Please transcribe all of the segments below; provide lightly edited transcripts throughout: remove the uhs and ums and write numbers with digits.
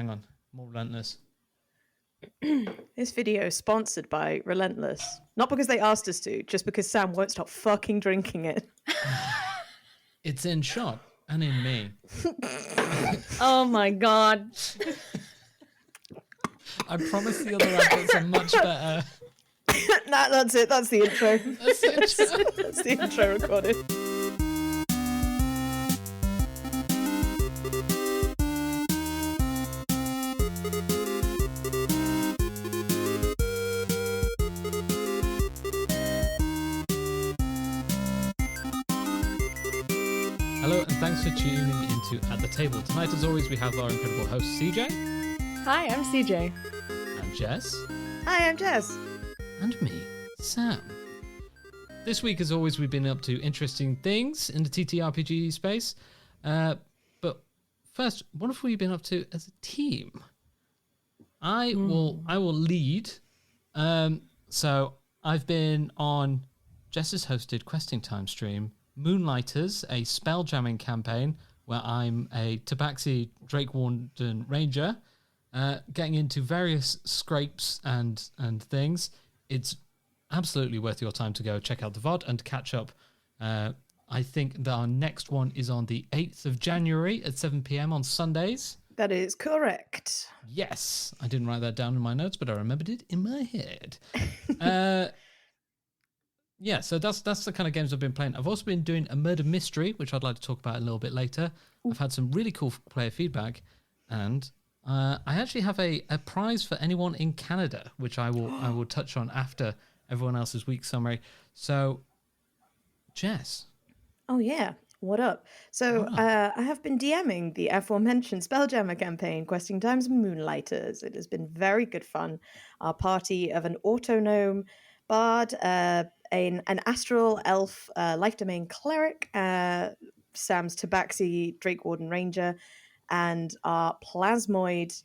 hang on. More Relentless. This video is sponsored by Relentless. Not because they asked us to, just because Sam won't stop fucking drinking it. It's in shot and in me. Oh my god. I promise the other adverts are much better. Nah, that's it. That's the intro. That's the intro. That's the intro recorded. Hello, and thanks for tuning into At the Table. Tonight, as always, we have our incredible host, CJ. Hi, I'm CJ. And Jess. Hi, I'm Jess. And me, Sam. This week, as always, we've been up to interesting things in the TTRPG space. But first, what have we been up to as a team? I will lead. So I've been on Jess's hosted Questing Time stream, Moonlighters, a spelljamming campaign where I'm a Tabaxi Drake Warden Ranger, getting into various scrapes and things. It's absolutely worth your time to go check out the VOD and catch up. I think that our next one is on the 8th of January at 7 p.m. on Sundays. That is correct. Yes, I didn't write that down in my notes, but I remembered it in my head. Yeah, so that's the kind of games I've been playing. I've also been doing a murder mystery, which I'd like to talk about a little bit later. I've had some really cool player feedback, and I actually have a prize for anyone in Canada, which I will touch on after everyone else's week summary. So, Jess. Oh, yeah. What up? So I have been DMing the aforementioned Spelljammer campaign, Questing Time's Moonlighters. It has been very good fun. Our party of an autognome bard, an astral elf, life domain cleric, Sam's Tabaxi Drake Warden Ranger, and our plasmoid.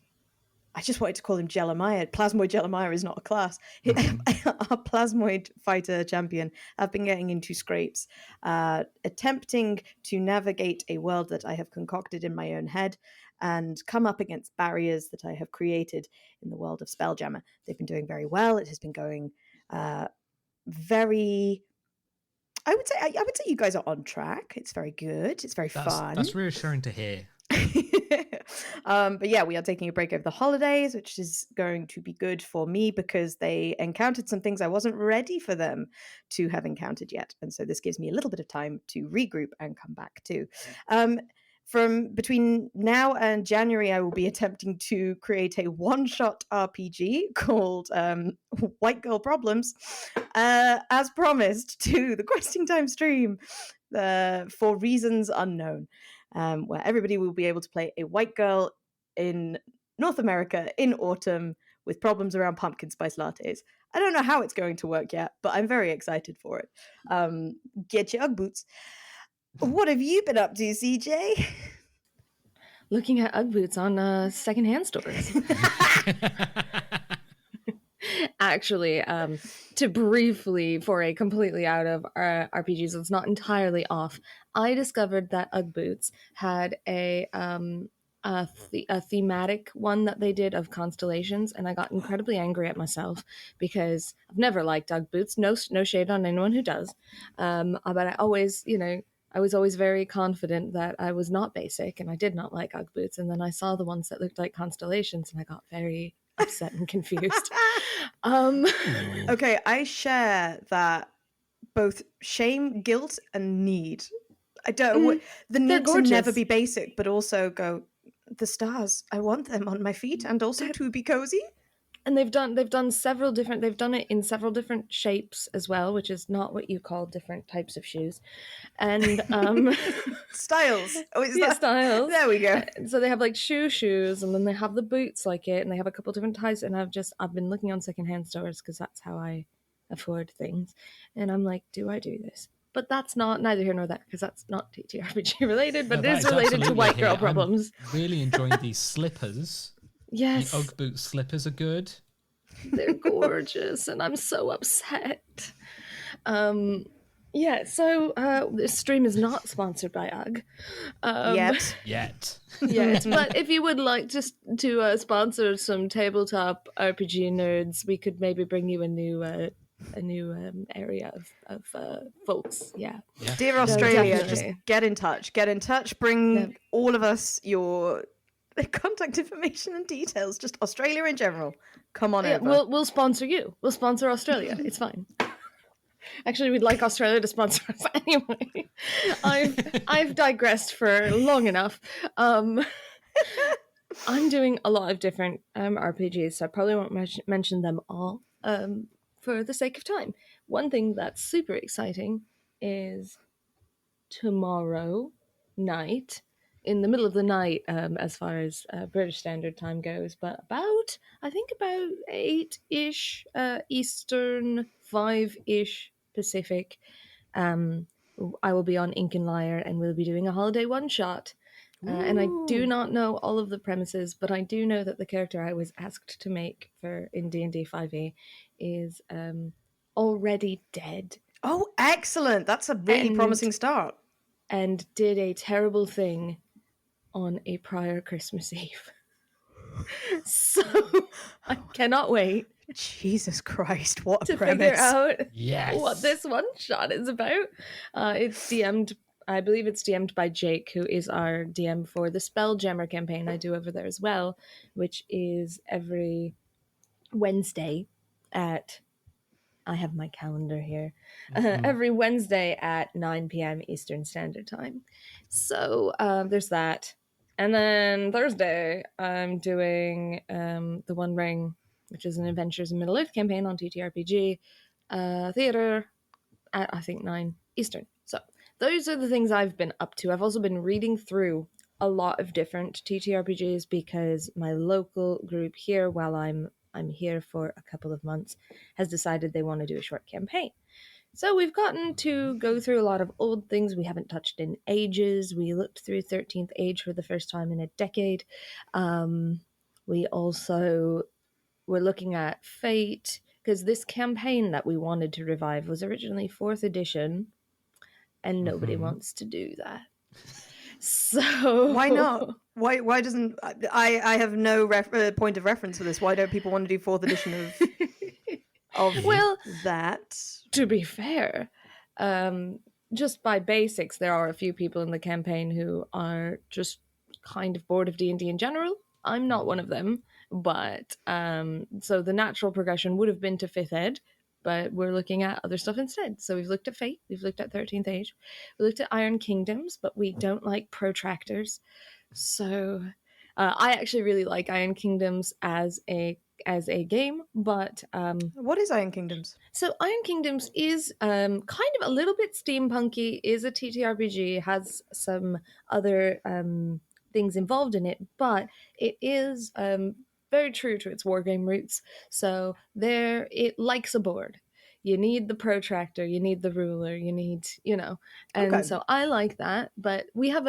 I just wanted to call him Jelemiah. Plasmoid Jelemiah is not a class. Our plasmoid fighter champion have been getting into scrapes, attempting to navigate a world that I have concocted in my own head and come up against barriers that I have created in the world of Spelljammer. They've been doing very well. It has been going very... I would say you guys are on track. It's very good. It's very fun. That's reassuring to hear. But yeah, we are taking a break over the holidays, which is going to be good for me because they encountered some things I wasn't ready for them to have encountered yet. And so this gives me a little bit of time to regroup and come back too. From between now and January, I will be attempting to create a one-shot RPG called White Girl Problems, as promised to the Questing Time stream for reasons unknown. Where everybody will be able to play a white girl in North America in autumn with problems around pumpkin spice lattes. I don't know how it's going to work yet, but I'm very excited for it. Get your Ugg boots. What have you been up to, CJ? Looking at Ugg boots on secondhand stores. Actually, to briefly foray completely out of RPGs, it's not entirely off. I discovered that Ugg boots had a thematic one that they did of constellations, and I got incredibly angry at myself because I've never liked Ugg boots. No shade on anyone who does, but I always, I was always very confident that I was not basic, and I did not like Ugg boots. And then I saw the ones that looked like constellations, and I got very upset and confused. Okay, I share that both shame, guilt, and need. I don't the need to never be basic, but also go the stars. I want them on my feet, and also to be cozy. And they've done several different. They've done it in several different shapes as well, which is not what you call different types of shoes. And styles. Oh, styles. There we go. So they have like shoes, and then they have the boots like it, and they have a couple different types. And I've been looking on secondhand stores because that's how I afford things. And I'm like, do I do this? But that's neither here nor there because that's not TTRPG related, but it is related to white girl problems. I'm really enjoying these slippers. Yes. The Ugg boot slippers are good. They're gorgeous, and I'm so upset. Yeah, so this stream is not sponsored by UG. Yet. Yet. Yet, but if you would like just to sponsor some tabletop RPG nerds, we could maybe bring you a new area of folks. Yeah. Dear Australia, definitely. just get in touch. Get in touch. Bring all of us your contact information and details. Just Australia in general. Come on Yeah, over. we'll sponsor you. We'll sponsor Australia. It's fine. Actually, we'd like Australia to sponsor us anyway. I've digressed for long enough. I'm doing a lot of different RPGs, so I probably won't mention them all for the sake of time. One thing that's super exciting is tomorrow night, in the middle of the night, as far as British Standard Time goes, but about 8-ish Eastern, 5-ish Pacific. I will be on Ink and Lyre, and we'll be doing a holiday one-shot. And I do not know all of the premises, but I do know that the character I was asked to make in D&D 5e is already dead. Oh, excellent. That's a really promising start. And did a terrible thing on a prior Christmas Eve. So I cannot wait. Jesus Christ, what a to premise. figure out Yes. what this one shot is about. It's DM'd, I believe it's DM'd by Jake, who is our DM for the Spelljammer campaign I do over there as well, which is every Wednesday at, I have my calendar here, every Wednesday at 9 p.m. Eastern Standard Time. So there's that. And then Thursday, I'm doing The One Ring, which is an Adventures in Middle-earth campaign on TTRPG theater at, I think, 9 Eastern. So those are the things I've been up to. I've also been reading through a lot of different TTRPGs because my local group here, while I'm here for a couple of months, has decided they want to do a short campaign. So we've gotten to go through a lot of old things we haven't touched in ages. We looked through 13th Age for the first time in a decade. We also were looking at Fate, because this campaign that we wanted to revive was originally 4th edition, and nobody wants to do that. So why not? Why doesn't I have no point of reference for this? Why don't people want to do 4th edition of well, that? To be fair, just by basics, there are a few people in the campaign who are just kind of bored of D&D in general. I'm not one of them, but so the natural progression would have been to 5th Ed, but we're looking at other stuff instead. So we've looked at Fate, we've looked at 13th Age, we looked at Iron Kingdoms, but we don't like protractors. So I actually really like Iron Kingdoms as a game, but what is Iron Kingdoms? So Iron Kingdoms is kind of a little bit steampunky, is a TTRPG, has some other things involved in it, but it is very true to its wargame roots. So it likes a board. You need the protractor, you need the ruler, you need, and so I like that. But we have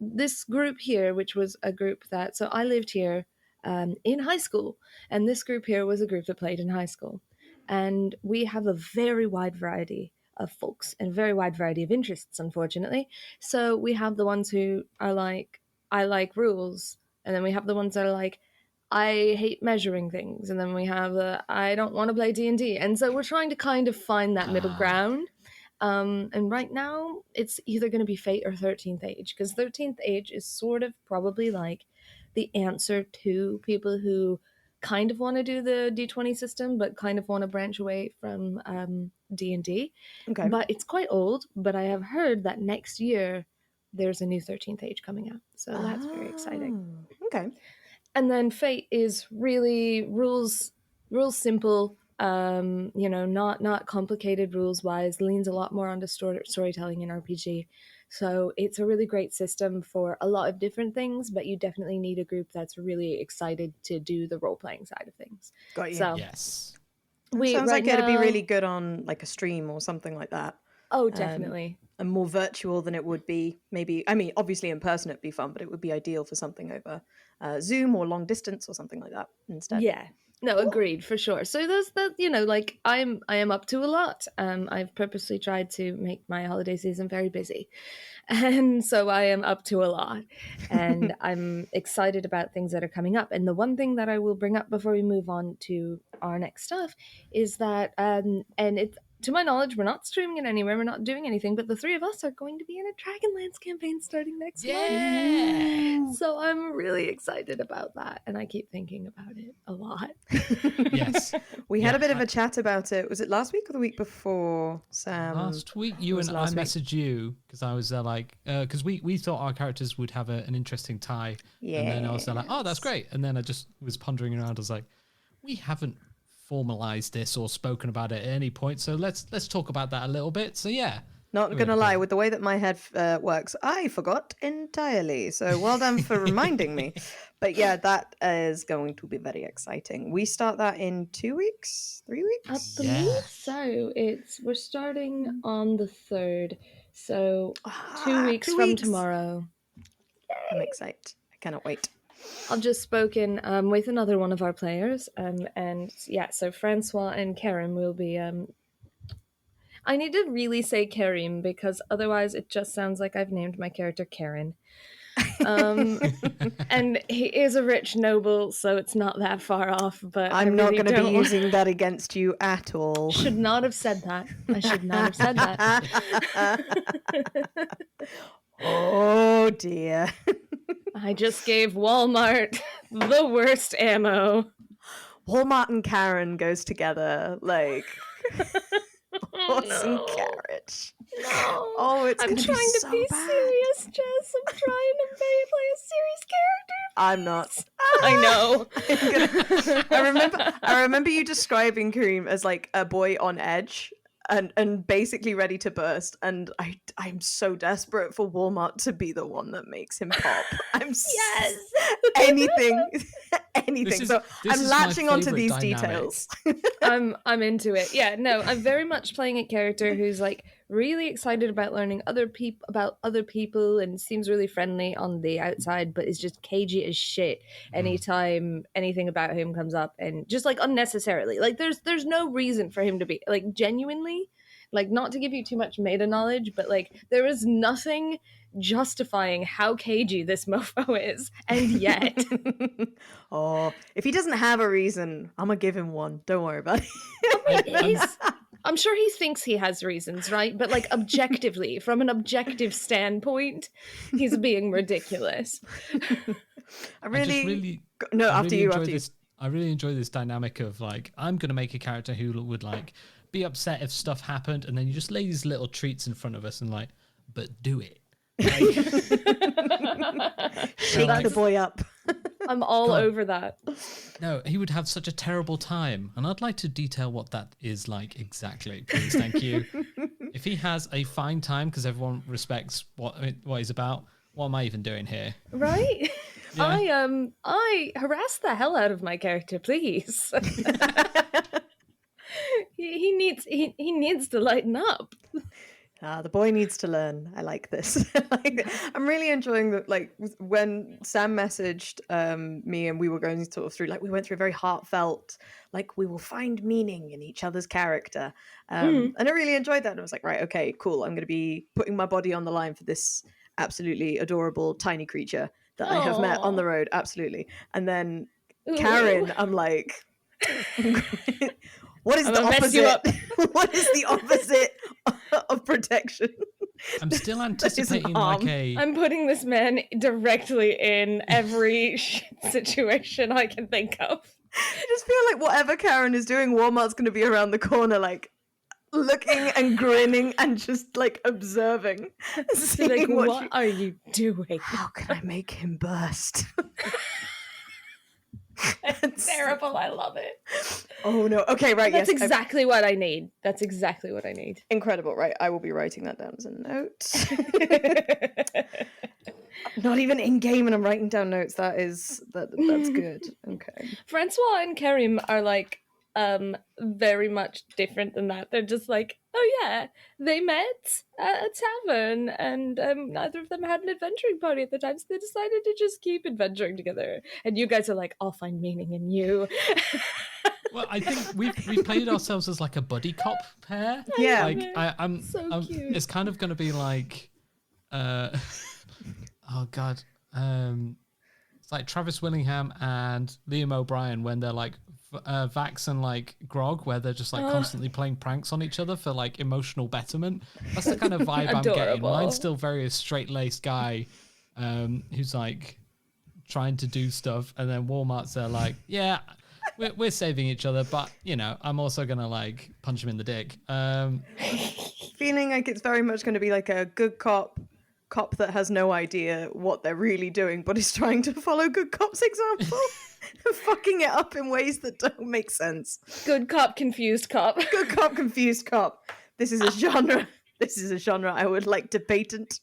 this group here, which was a group that, so I lived here in high school, and this group here was a group that played in high school. And we have a very wide variety of folks and a very wide variety of interests, unfortunately. So we have the ones who are like, I like rules, and then we have the ones that are like, I hate measuring things, and then we have I don't want to play D&D. And so we're trying to kind of find that middle ground. And right now, it's either going to be Fate or 13th Age, because 13th Age is sort of probably like the answer to people who kind of want to do the D20 system, but kind of want to branch away from D&D. Okay. But it's quite old, but I have heard that next year there's a new 13th Age coming out. So that's very exciting. Okay. And then Fate is really rules simple, not complicated rules-wise, leans a lot more onto storytelling in RPG. So it's a really great system for a lot of different things, but you definitely need a group that's really excited to do the role-playing side of things. Got you. So, yes. Sounds like it'd be really good on like a stream or something like that. Oh, definitely. And more virtual than it would be maybe. I mean, obviously in person it'd be fun, but it would be ideal for something over Zoom or long distance or something like that instead. Yeah. No, agreed for sure. So there's that, like I am up to a lot. I've purposely tried to make my holiday season very busy. And so I am up to a lot. And I'm excited about things that are coming up. And the one thing that I will bring up before we move on to our next stuff is that and it's, to my knowledge, we're not streaming it anywhere, we're not doing anything, but the three of us are going to be in a Dragonlance campaign starting next month. So I'm really excited about that, and I keep thinking about it a lot. Yes. We had a bit of a chat about it. Was it last week or the week before, Sam? Last week, you and I messaged you because I was there because we thought our characters would have an interesting tie. Yeah. And then I was there like, oh, that's great. And then I just was pondering around. I was like, we haven't formalized this or spoken about it at any point, so let's talk about that a little bit. So yeah, not gonna lie, with the way that my head works, I forgot entirely, so well done for reminding me. But yeah, that is going to be very exciting. We start that in 2 weeks, 3 weeks, I believe so. We're starting on the 3rd, so 2 weeks from tomorrow. I'm excited. I cannot wait. I've just spoken with another one of our players, and yeah, so Francois and Karim will be. I need to really say Karim because otherwise it just sounds like I've named my character Karen. And he is a rich noble, so it's not that far off. But I'm not going to be using that against you at all. Should not have said that. I should not have said that. Oh dear. I just gave Walmart the worst ammo. Walmart and Karen goes together like horse and carriage. No. Oh, it's I'm gonna trying be to so be bad. serious, Jess. I'm trying to play a serious character. I'm not. I know. I remember you describing Kareem as like a boy on edge and basically ready to burst, and I'm so desperate for Walmart to be the one that makes him pop. Yes. anything. So I'm latching onto these details. I'm into it. Yeah, no, I'm very much playing a character who's like really excited about learning about other people and seems really friendly on the outside, but is just cagey as shit anytime anything about him comes up, and just like unnecessarily. Like there's no reason for him to be like genuinely, like, not to give you too much meta knowledge, but like there is nothing justifying how cagey this mofo is, and yet oh, if he doesn't have a reason, I'm gonna give him one. Don't worry about it. I'm sure he thinks he has reasons, right? But like objectively, from an objective standpoint, he's being ridiculous. I really enjoy this dynamic of like, I'm gonna make a character who would like be upset if stuff happened, and then you just lay these little treats in front of us and like, but do it. Like, shake the boy up. I'm all over that. No, he would have such a terrible time, and I'd like to detail what that is like exactly, please. Thank you. If he has a fine time because everyone respects what he's about, what am I even doing here? Right? Yeah. I harass the hell out of my character, please. he needs to lighten up. The boy needs to learn. I like this. I'm really enjoying that. Like when Sam messaged me and we were going sort of through, like we went through a very heartfelt, like we will find meaning in each other's character. And I really enjoyed that. And I was like, right, okay, cool. I'm going to be putting my body on the line for this absolutely adorable tiny creature that I have met on the road. Absolutely. And then Karen, I'm like, what is the opposite? What is the opposite of protection? I'm still anticipating I'm putting this man directly in every situation I can think of. I just feel like whatever Karen is doing, Walmart's going to be around the corner, like looking and grinning and just like observing. Like, what are you doing? How can I make him burst? It's terrible. I love it. Oh no. Okay, right. That's exactly what I need. That's exactly what I need. Incredible. Right. I will be writing that down as a note. Not even in game, and I'm writing down notes. That's good. Okay. Francois and Karim are like very much different than that. They're just like, Oh yeah, they met at a tavern, and neither of them had an adventuring party at the time, so they decided to just keep adventuring together. And you guys are like, I'll find meaning in you. Well, I think we've played ourselves as like a buddy cop pair. Yeah. Like I'm So cute. it's kind of going to be like, oh god, it's like Travis Willingham and Liam O'Brien when they're like Vax and like Grog, where they're just like constantly playing pranks on each other for like emotional betterment. That's the kind of vibe I'm getting. Adorable. Mine's still very a straight-laced guy who's like trying to do stuff, and then Walmart's there like, yeah, we're saving each other, but you know, I'm also gonna like punch him in the dick. Feeling like it's very much going to be like a good cop that has no idea what they're really doing, but is trying to follow good cop's example. Fucking it up in ways that don't make sense. Good cop, confused cop. Good cop, confused cop. This is a genre. This is a genre I would like to patent.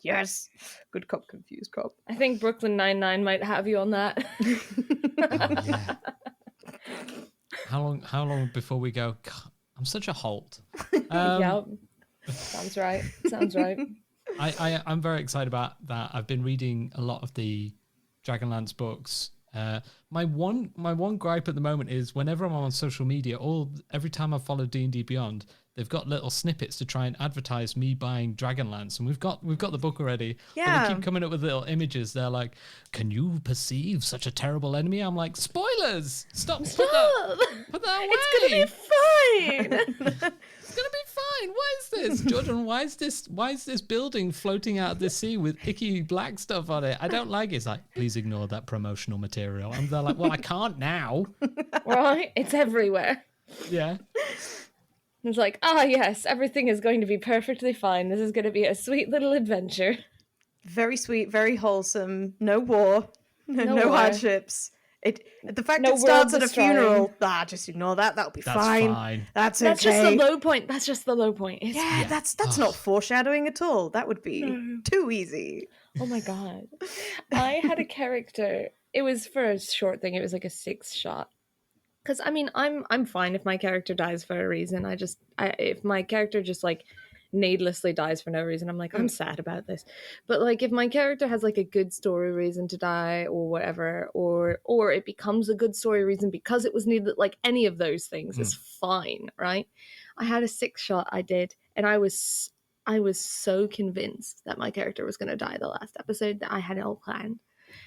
Yes. Good cop, confused cop. I think Brooklyn Nine-Nine might have you on that. Oh, yeah. How long before we go? God, I'm such a Holt. Yep. Sounds right. Sounds right. I'm very excited about that. I've been reading a lot of the Dragonlance books. My one gripe at the moment is whenever I'm on social media, every time I follow D&D Beyond, they've got little snippets to try and advertise me buying Dragonlance, and we've got the book already. Yeah. But they keep coming up with little images. They're like, "Can you perceive such a terrible enemy?" I'm like, "Spoilers! Stop! Put that away! It's gonna be fine. It's gonna be fine. Why is this, Jordan? Why is this building floating out of the sea with icky black stuff on it? I don't like it." It's like, please ignore that promotional material. And they're like, well, I can't now. Right? It's everywhere. Yeah. It's like, yes, everything is going to be perfectly fine. This is going to be a sweet little adventure. Very sweet, very wholesome. No war. No war. hardships. The fact No it starts world at a destroying. funeral, just ignore that. That'll be That's fine. That's okay. That's just the low point. That's just the low point. Yeah, that's not foreshadowing at all. That would be too easy. Oh my god. I had a character. It was for a short thing. It was like a 6-shot. Because I mean, I'm fine if my character dies for a reason. If my character just like needlessly dies for no reason, I'm like, I'm sad about this. But like, if my character has like a good story reason to die or whatever, or it becomes a good story reason because it was needed, like any of those things is fine, right? I had a 6-shot I did, and I was so convinced that my character was going to die the last episode that I had it all planned,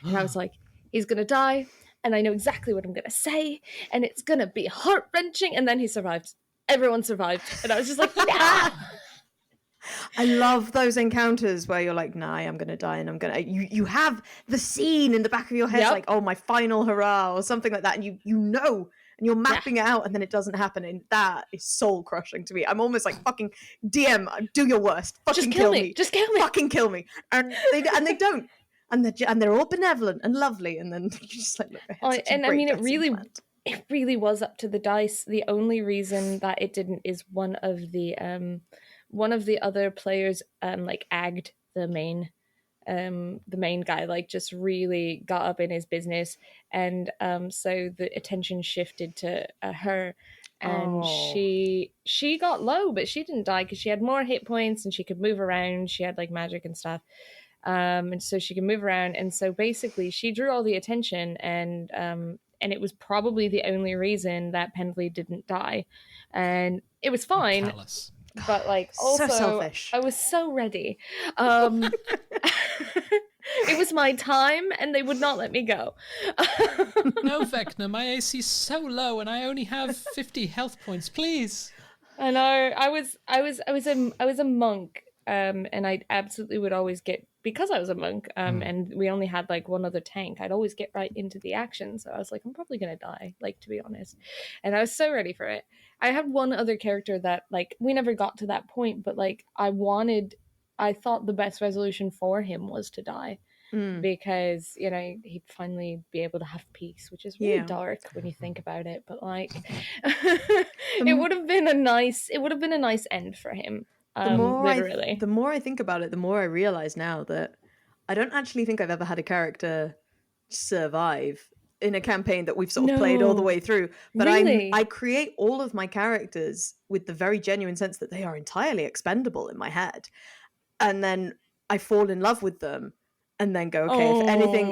and I was like, he's going to die. And I know exactly what I'm going to say, and it's going to be heart-wrenching. And then he survived. Everyone survived. And I was just like, nah! I love those encounters where you're like, nah, I'm going to die, and I'm going to... You have the scene in the back of your head, like, oh, my final hurrah, or something like that, and you know, and you're mapping it out, and then it doesn't happen, and that is soul-crushing to me. I'm almost like, fucking DM, do your worst. Fucking Just kill me. Just kill me. Fucking kill me. And they don't. And they're all benevolent and lovely, and then you just like, look, I mean, it really was up to the dice. The only reason that it didn't is one of the other players like agged the main guy, like just really got up in his business, and so the attention shifted to her, and she got low, but she didn't die because she had more hit points and she could move around. She had like magic and stuff. And so she can move around, and so basically she drew all the attention, and it was probably the only reason that Pendley didn't die, and it was fine. But like, also, so selfish. I was so ready. It was my time, and they would not let me go. No, Vecna, my AC's so low, and I only have 50 health points. Please. I know. I was a monk. And I absolutely would always get, because I was a monk, and we only had like one other tank, I'd always get right into the action. So I was like, I'm probably going to die, like, to be honest. And I was so ready for it. I had one other character that, like, we never got to that point, but like, I thought the best resolution for him was to die. Because, you know, he'd finally be able to have peace, which is really dark when you think about it. But like, it would have been a nice end for him. The more I think about it, the more I realize now that I don't actually think I've ever had a character survive in a campaign that we've sort of played all the way through. But Really? I create all of my characters with the very genuine sense that they are entirely expendable in my head. And then I fall in love with them and then go, okay,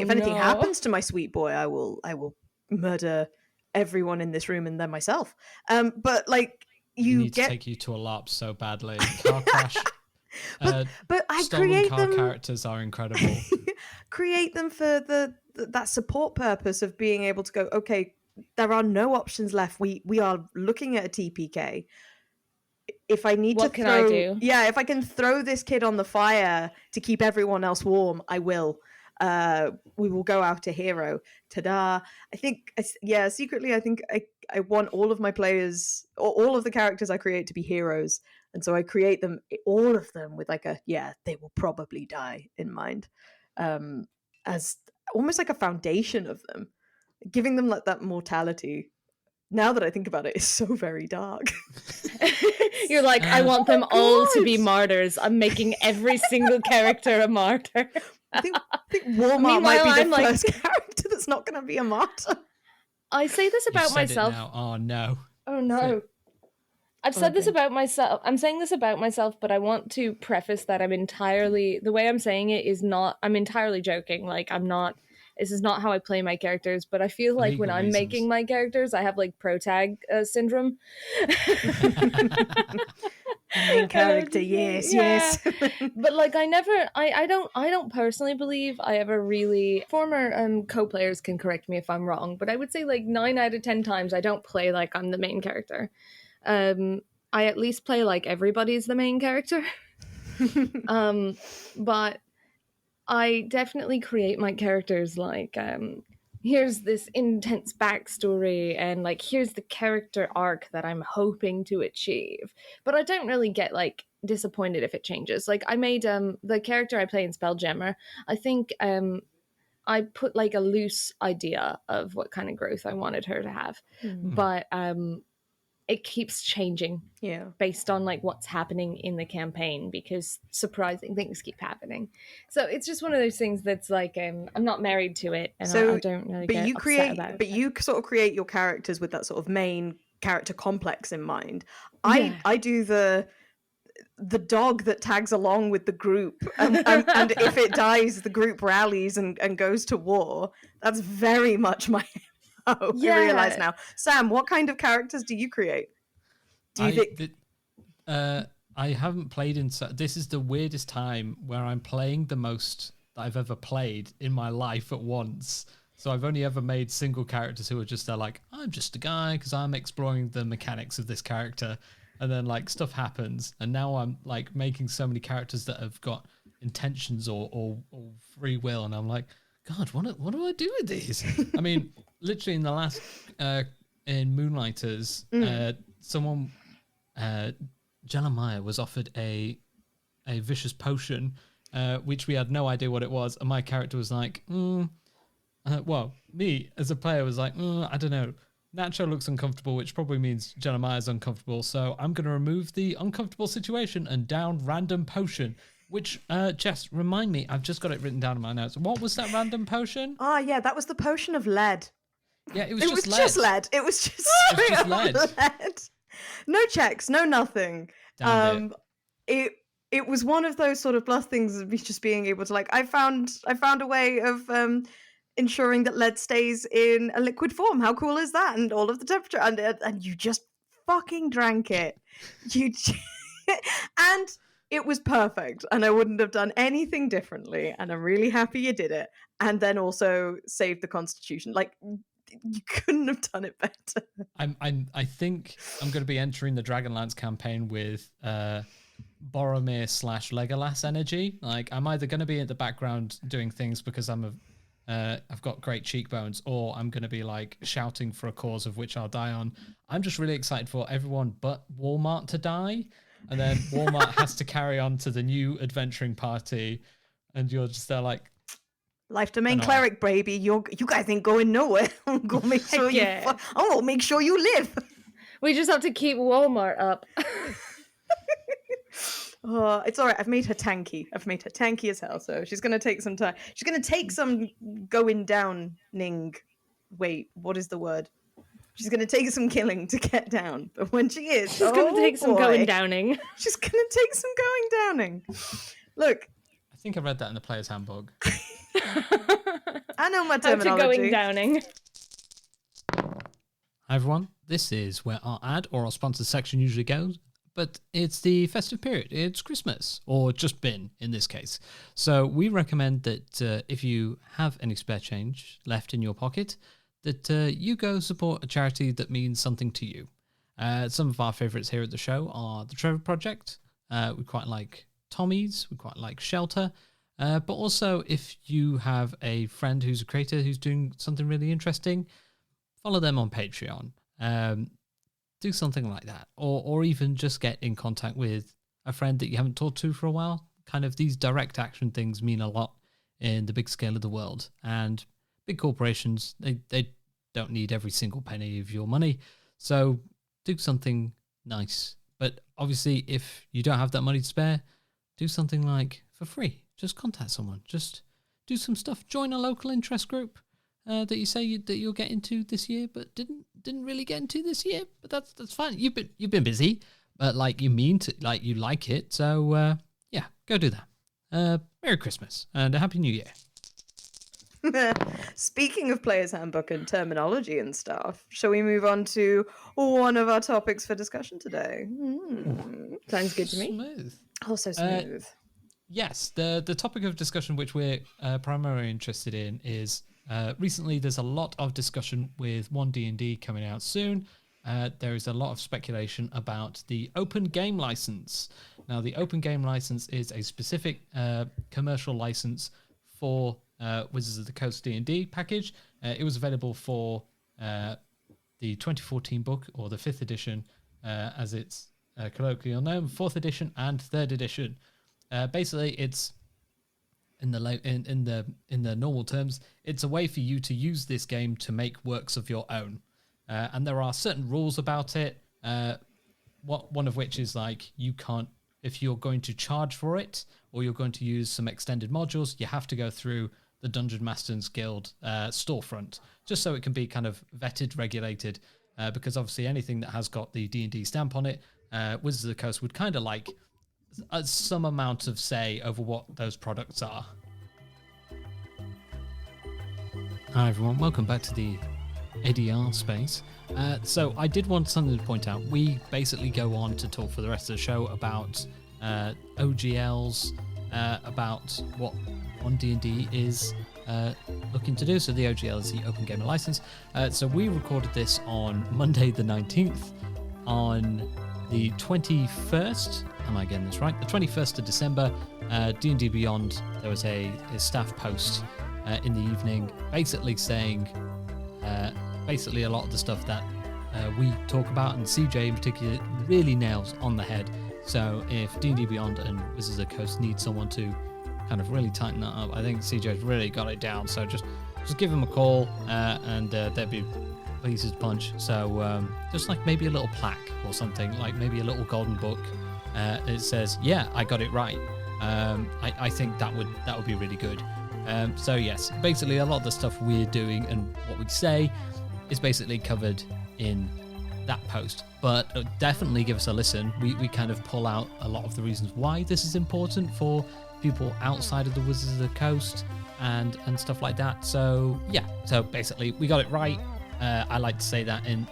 if anything happens to my sweet boy, I will murder everyone in this room and then myself. But like We need to take you to a LARP so badly. Car crash. But I stolen create car them. characters are incredible. Create them for that support purpose of being able to go, okay, there are no options left. We are looking at a TPK. If I need What to can throw, I do? yeah, if I can throw this kid on the fire to keep everyone else warm, I will. We will go out a hero. Ta-da! I think, yeah, secretly, I think I want all of my players, or all of the characters I create to be heroes, and so I create them, all of them, with like they will probably die in mind, as almost like a foundation of them, giving them like that mortality. Now that I think about it, it's so very dark. You're like, I want them all to be God. martyrs. I'm making every single character a martyr. I think Walmart might be the first character that's not going to be a martyr. I say this about myself. Now. Oh no. Oh no. I've said this about myself. I'm saying this about myself, but I want to preface that the way I'm saying it is not, I'm entirely joking. Like, this is not how I play my characters, but I feel like when I'm making my characters, I have like pro-tag syndrome. Main character, yes. But like I don't personally believe I ever really, former co-players can correct me if I'm wrong, but I would say like 9 out of 10 times I don't play like I'm the main character. I at least play like everybody's the main character. But I definitely create my characters like, here's this intense backstory and like here's the character arc that I'm hoping to achieve. But I don't really get like disappointed if it changes. Like I made the character I play in Spelljammer, I think I put like a loose idea of what kind of growth I wanted her to have. But it keeps changing based on like what's happening in the campaign, because surprising things keep happening. So it's just one of those things that's like, I'm not married to it, and I don't really get upset about it. But you sort of create your characters with that sort of main character complex in mind. I do the dog that tags along with the group, and if it dies, the group rallies and goes to war. That's very much my I realize now. Sam, what kind of characters do you create? Do you think? I haven't played in. This is the weirdest time where I'm playing the most that I've ever played in my life at once. So I've only ever made single characters who are just there like, I'm just a guy because I'm exploring the mechanics of this character, and then like stuff happens, and now I'm like making so many characters that have got intentions or free will, and I'm like, God, what do I do with these? I mean, literally in the last in Moonlighters, someone Jeremiah was offered a vicious potion, which we had no idea what it was, and my character was like, well, me as a player was like, I don't know. Nacho looks uncomfortable, which probably means Jeremiah's uncomfortable, so I'm going to remove the uncomfortable situation and down random potion. Which, Jess, remind me, I've just got it written down in my notes. What was that random potion? Oh, yeah, that was the potion of lead. Yeah, it was just lead. It was just straight up lead. No checks, no nothing. It was one of those sort of plus things of me just being able to like, I found a way of ensuring that lead stays in a liquid form. How cool is that? And all of the temperature, and you just fucking drank it. And it was perfect, and I wouldn't have done anything differently, and I'm really happy you did it. And then also saved the Constitution. Like, you couldn't have done it better. I think I'm going to be entering the Dragonlance campaign with Boromir / Legolas energy. Like, I'm either going to be in the background doing things because I've got great cheekbones, or I'm going to be like shouting for a cause of which I'll die on. I'm just really excited for everyone but Walmart to die. And then Walmart has to carry on to the new adventuring party, and you're just there like, life domain cleric, baby. You guys ain't going nowhere. I'm gonna make sure I'm gonna make sure you live. We just have to keep Walmart up. Oh, it's all right. I've made her tanky. As hell. So she's gonna take some time. She's gonna take some going downing wait, what is the word? She's going to take some killing to get down. But when she is, She's going to take some going downing. She's going to take some going downing. Look. I think I read that in the player's handbook. I know my How to terminology. going downing. Hi everyone, this is where our ad or our sponsored section usually goes, but it's the festive period. It's Christmas, or just been in this case. So we recommend that if you have any spare change left in your pocket, that you go support a charity that means something to you. Some of our favourites here at the show are the Trevor Project. We quite like Tommy's, we quite like Shelter. But also, if you have a friend who's a creator who's doing something really interesting, follow them on Patreon. Do something like that. Or even just get in contact with a friend that you haven't talked to for a while. Kind of these direct action things mean a lot in the big scale of the world. And big corporations, they don't need every single penny of your money. So do something nice. But obviously, if you don't have that money to spare, do something like for free. Just contact someone. Just do some stuff. Join a local interest group that you say that you'll get into this year, but didn't really get into this year. But that's fine. You've been busy, but like you mean to, like you like it. So yeah, go do that. Merry Christmas and a Happy New Year. Speaking of Player's Handbook and terminology and stuff, shall we move on to one of our topics for discussion today? Sounds good to me. Smooth. Oh, so smooth. Yes, the topic of discussion which we're primarily interested in is recently there's a lot of discussion with 1D&D coming out soon. There is a lot of speculation about the open game license. Now, the open game license is a specific commercial license for Wizards of the Coast D&D package. It was available for the 2014 book, or the 5th edition, as it's colloquially known, 4th edition and 3rd edition. Basically, it's in the normal terms, it's a way for you to use this game to make works of your own, and there are certain rules about it. One of which is like you can't, if you're going to charge for it or you're going to use some extended modules, you have to go through the Dungeon Masters Guild storefront, just so it can be kind of vetted, regulated, because obviously anything that has got the D&D stamp on it, Wizards of the Coast would kind of like some amount of say over what those products are. Hi everyone, welcome back to the ADR space. So I did want something to point out. We basically go on to talk for the rest of the show about OGLs, about what 1D&D is looking to do. So the OGL is the Open Gamer License. So we recorded this on Monday the 19th. On the 21st, am I getting this right? The 21st of December, D&D Beyond, there was a staff post in the evening basically saying basically a lot of the stuff that we talk about, and CJ in particular really nails on the head. So if D&D Beyond and Wizards of the Coast need someone to kind of really tighten that up, I think CJ's really got it down. So just give him a call and they'd be pleased as punch. So just like maybe a little plaque or something, like maybe a little golden book. It says, yeah, I got it right. I think that would be really good. So yes, basically a lot of the stuff we're doing and what we say is basically covered in that post. But definitely give us a listen. We kind of pull out a lot of the reasons why this is important for people outside of the Wizards of the Coast and stuff like that. So yeah, so basically we got it right. I like to say that in,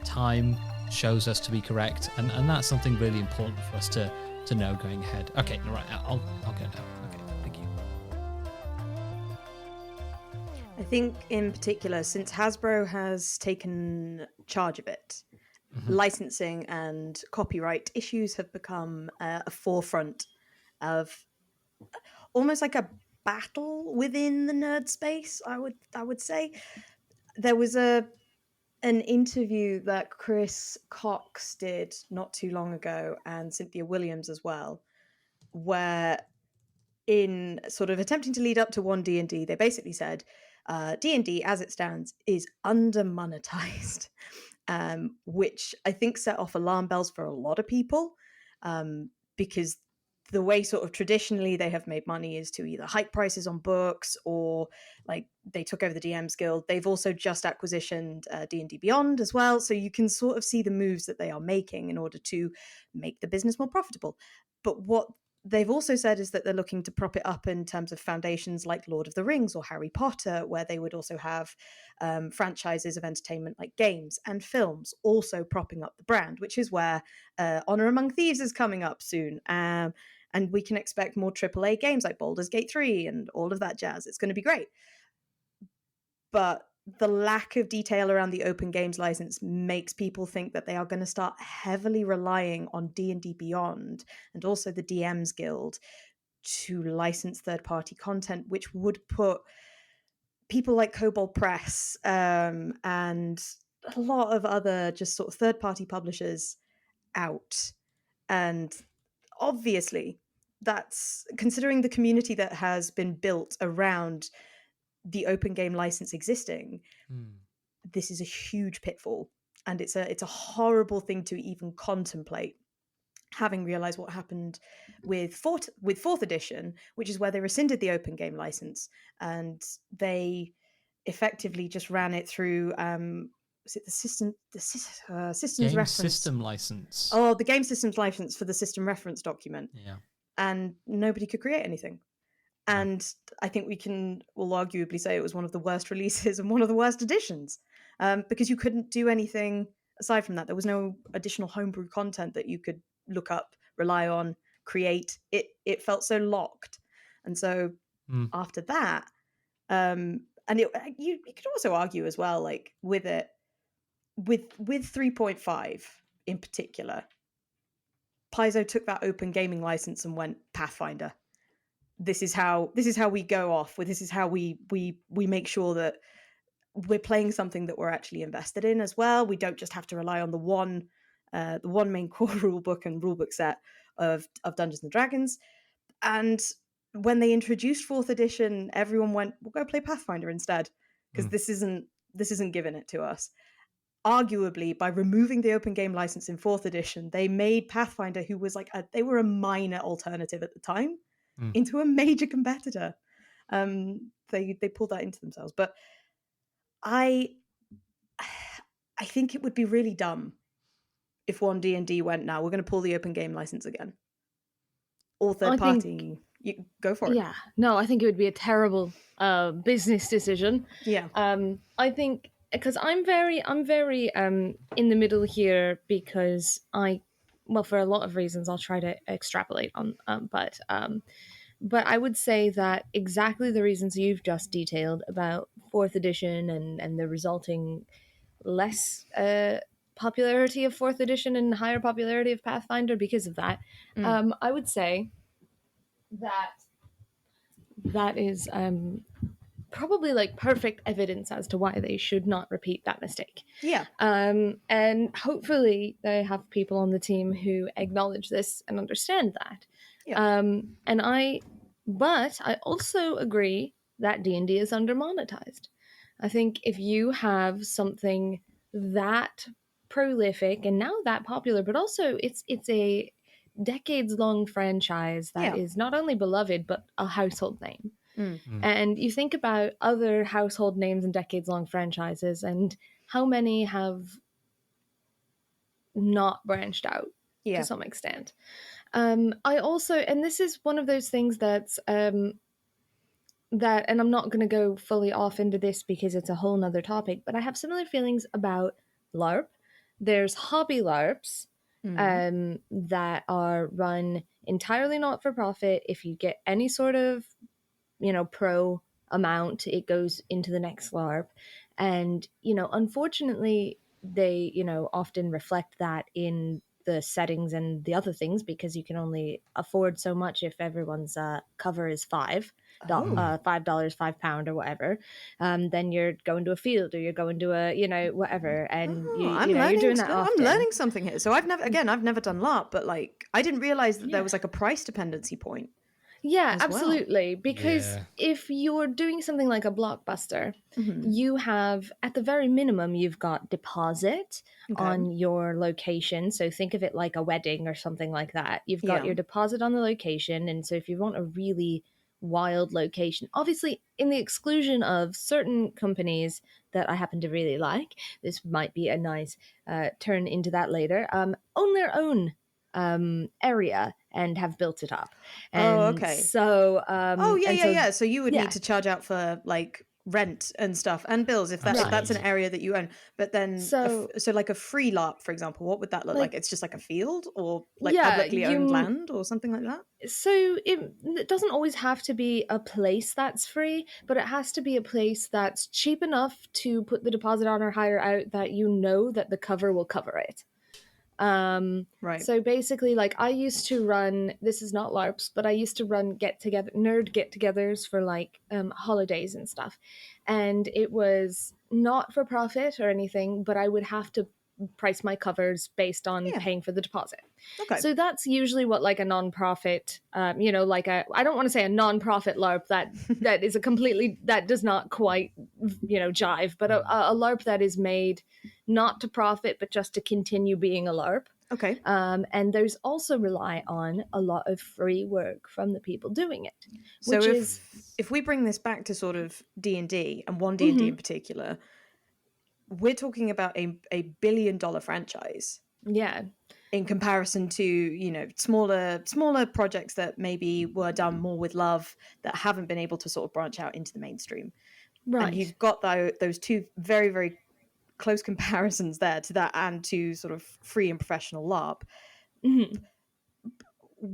time shows us to be correct, and that's something really important for us to know going ahead. Okay, all right, I'll go now. Okay, thank you. I think in particular, since Hasbro has taken charge of it, licensing and copyright issues have become a forefront of almost like a battle within the nerd space. I would say there was an interview that Chris Cox did not too long ago, and Cynthia Williams as well, where in sort of attempting to lead up to 1D&D, they basically said D&D as it stands is under-monetized, which I think set off alarm bells for a lot of people, because the way sort of traditionally they have made money is to either hike prices on books, or like they took over the DMs Guild. They've also just acquisitioned D&D Beyond as well. So you can sort of see the moves that they are making in order to make the business more profitable. But what they've also said is that they're looking to prop it up in terms of foundations like Lord of the Rings or Harry Potter, where they would also have franchises of entertainment like games and films also propping up the brand, which is where Honor Among Thieves is coming up soon. And we can expect more AAA games like Baldur's Gate 3 and all of that jazz. It's going to be great. But the lack of detail around the Open Games license makes people think that they are going to start heavily relying on D&D Beyond and also the DMs Guild to license third-party content, which would put people like Kobold Press and a lot of other just sort of third-party publishers out. And obviously, that's considering the community that has been built around the open game license existing. This is a huge pitfall, and it's a horrible thing to even contemplate, having realized what happened with fourth edition, which is where they rescinded the open game license and they effectively just ran it through was it the systems Game reference system license. Oh, the game systems license for the system reference document. Yeah. And nobody could create anything. And I think we'll arguably say it was one of the worst releases and one of the worst editions, because you couldn't do anything aside from that. There was no additional homebrew content that you could look up, rely on, create. It felt so locked. And so after that, and you could also argue as well, like with 3.5 in particular, Paizo took that open gaming license and went Pathfinder. This is how we go off with. This is how we make sure that we're playing something that we're actually invested in as well. We don't just have to rely on the one main core rulebook and rulebook set of Dungeons and Dragons. And when they introduced fourth edition, everyone went, "We'll go play Pathfinder instead," because this isn't giving it to us. Arguably, by removing the open game license in fourth edition, they made Pathfinder, who was like they were a minor alternative at the time, into a major competitor. They pulled that into themselves. But I think it would be really dumb if 1D&D went, "Now we're going to pull the open game license again." All third party, you go for it. Yeah, no, I think it would be a terrible business decision. Yeah, I think because I'm very in the middle here, because for a lot of reasons I'll try to extrapolate on, but I would say that exactly the reasons you've just detailed about fourth edition and the resulting less popularity of fourth edition and higher popularity of Pathfinder because of that, I would say that is probably like perfect evidence as to why they should not repeat that mistake. Yeah. And hopefully they have people on the team who acknowledge this and understand that. Yeah. But I also agree that D&D is under-monetized. I think if you have something that prolific and now that popular, but also it's a decades-long franchise that is not only beloved, but a household name. And you think about other household names and decades-long franchises and how many have not branched out to some extent. I also, and this is one of those things that's and I'm not going to go fully off into this because it's a whole nother topic, but I have similar feelings about LARP. There's hobby LARPs that are run entirely not for profit. If you get any sort of pro amount, it goes into the next LARP. And, unfortunately, they, often reflect that in the settings and the other things, because you can only afford so much if everyone's cover is $5, £5, or whatever. Then you're going to a field or you're going to a, whatever. And you're doing that often. I'm learning something here. So I've never done LARP, but like, I didn't realize that there was like a price dependency point. Yeah, as well. absolutely. Because Yeah. if you're doing something like a blockbuster, Mhm. you have, at the very minimum, you've got deposit Okay. on your location. So think of it like a wedding or something like that. You've got Yeah. your deposit on the location. And so if you want a really wild location, obviously, in the exclusion of certain companies that I happen to really like, this might be a nice turn into that later, own their own area and have built it up. Oh, And okay. so Oh, yeah, and yeah, so yeah. So you would yeah. need to charge out for like rent and stuff and bills if that's an Absolutely. area that you own. But then, So so like a free LARP, for example, what would that look like? like It's just like a field or like yeah, publicly owned land or something like that? so it doesn't always have to be a place that's free, but it has to be a place that's cheap enough to put the deposit on or hire out that you know that the cover will cover it. Right. So basically, like I used to run, this is not LARPs, but I used to run nerd get togethers for like holidays and stuff. And it was not for profit or anything, but I would have to price my covers based on Yeah. paying for the deposit. Okay. So that's usually what like a non-profit, like I don't want to say a non-profit LARP that is a completely, that does not quite, jive, but a LARP that is made not to profit, but just to continue being a LARP. Okay. And there's also rely on a lot of free work from the people doing it, So which is if we bring this back to sort of D&D and one D&D in particular, we're talking about a $1 billion franchise yeah, in comparison to smaller projects that maybe were done more with love that haven't been able to sort of branch out into the mainstream. right. And you've got those two very, very close comparisons there to that and to sort of free and professional LARP. Mhm.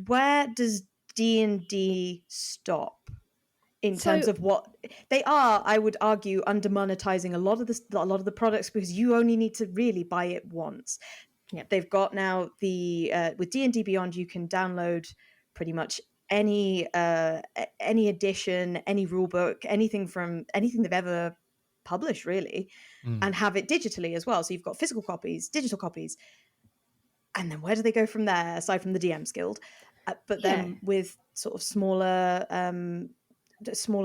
Where does D&D stop in terms So of what they are? I would argue under monetizing a lot of the products because you only need to really buy it once. yeah, They've got now the with D&D Beyond, you can download pretty much any edition, any rule book, anything they've ever published really, and have it digitally as well. So you've got physical copies, digital copies, and then where do they go from there? Aside from the DM's Guild, but then with sort of smaller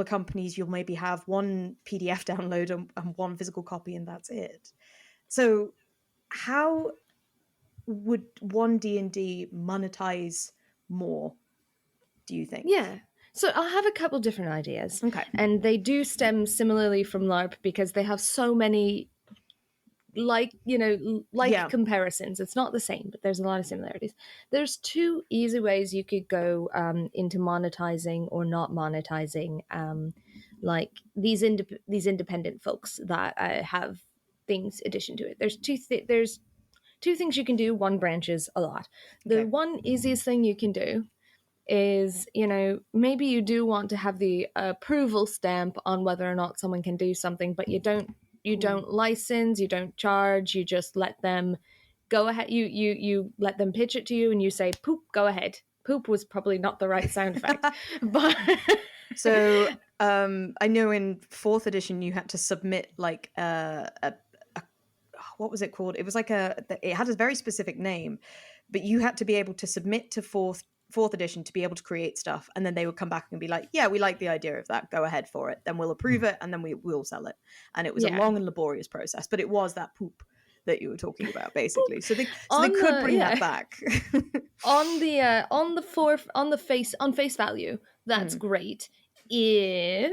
companies, you'll maybe have one PDF download and one physical copy, and that's it. So how would one D&D monetize more, do you think? yeah. So I have a couple different ideas. Okay. And they do stem similarly from LARP because they have so many Yeah. comparisons. It's not the same, but there's a lot of similarities. There's two easy ways you could go into monetizing or not monetizing like these independent folks that have things addition to it. There's two things you can do. One branches a lot. The Okay. one easiest thing you can do is, maybe you do want to have the approval stamp on whether or not someone can do something, but you don't license, you don't charge, you just let them go ahead. You let them pitch it to you and you say, poop, go ahead. Poop was probably not the right sound effect, but So I know in 4th edition you had to submit like what was it called? It was like it had a very specific name, but you had to be able to submit to fourth edition to be able to create stuff, and then they would come back and be like, yeah, we like the idea of that, go ahead for it, then we'll approve it, and then we'll sell it. And it was a Yeah. long and laborious process, but it was that poop that you were talking about basically. So they On could bring that back. on face value, that's great if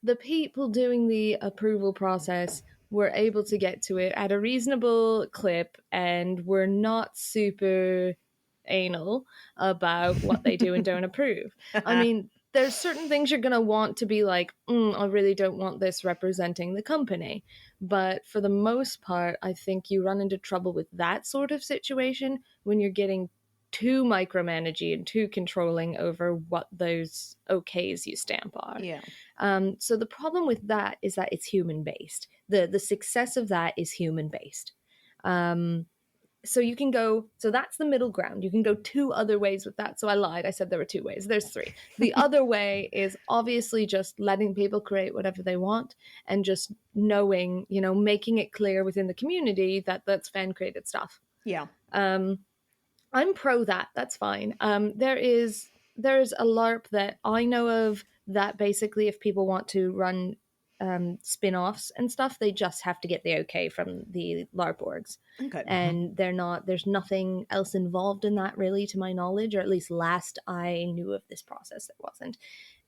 the people doing the approval process were able to get to it at a reasonable clip and were not super anal about what they do and don't approve. I mean, there's certain things you're going to want to be like, I really don't want this representing the company. But for the most part, I think you run into trouble with that sort of situation when you're getting too micromanaging and too controlling over what those okays you stamp are. Yeah. So the problem with that is that it's human based. The success of that is human based. So you can go, so that's the middle ground. You can go two other ways with that. So I lied. I said there were two ways. There's three. The other way is obviously just letting people create whatever they want and just knowing, making it clear within the community that that's fan created stuff. Yeah. I'm pro that. That's fine. There is there's a LARP that I know of that basically, if people want to run spin-offs and stuff, they just have to get the okay from the LARP orgs. Okay. And there's nothing else involved in that really, to my knowledge, or at least last I knew of this process, there wasn't.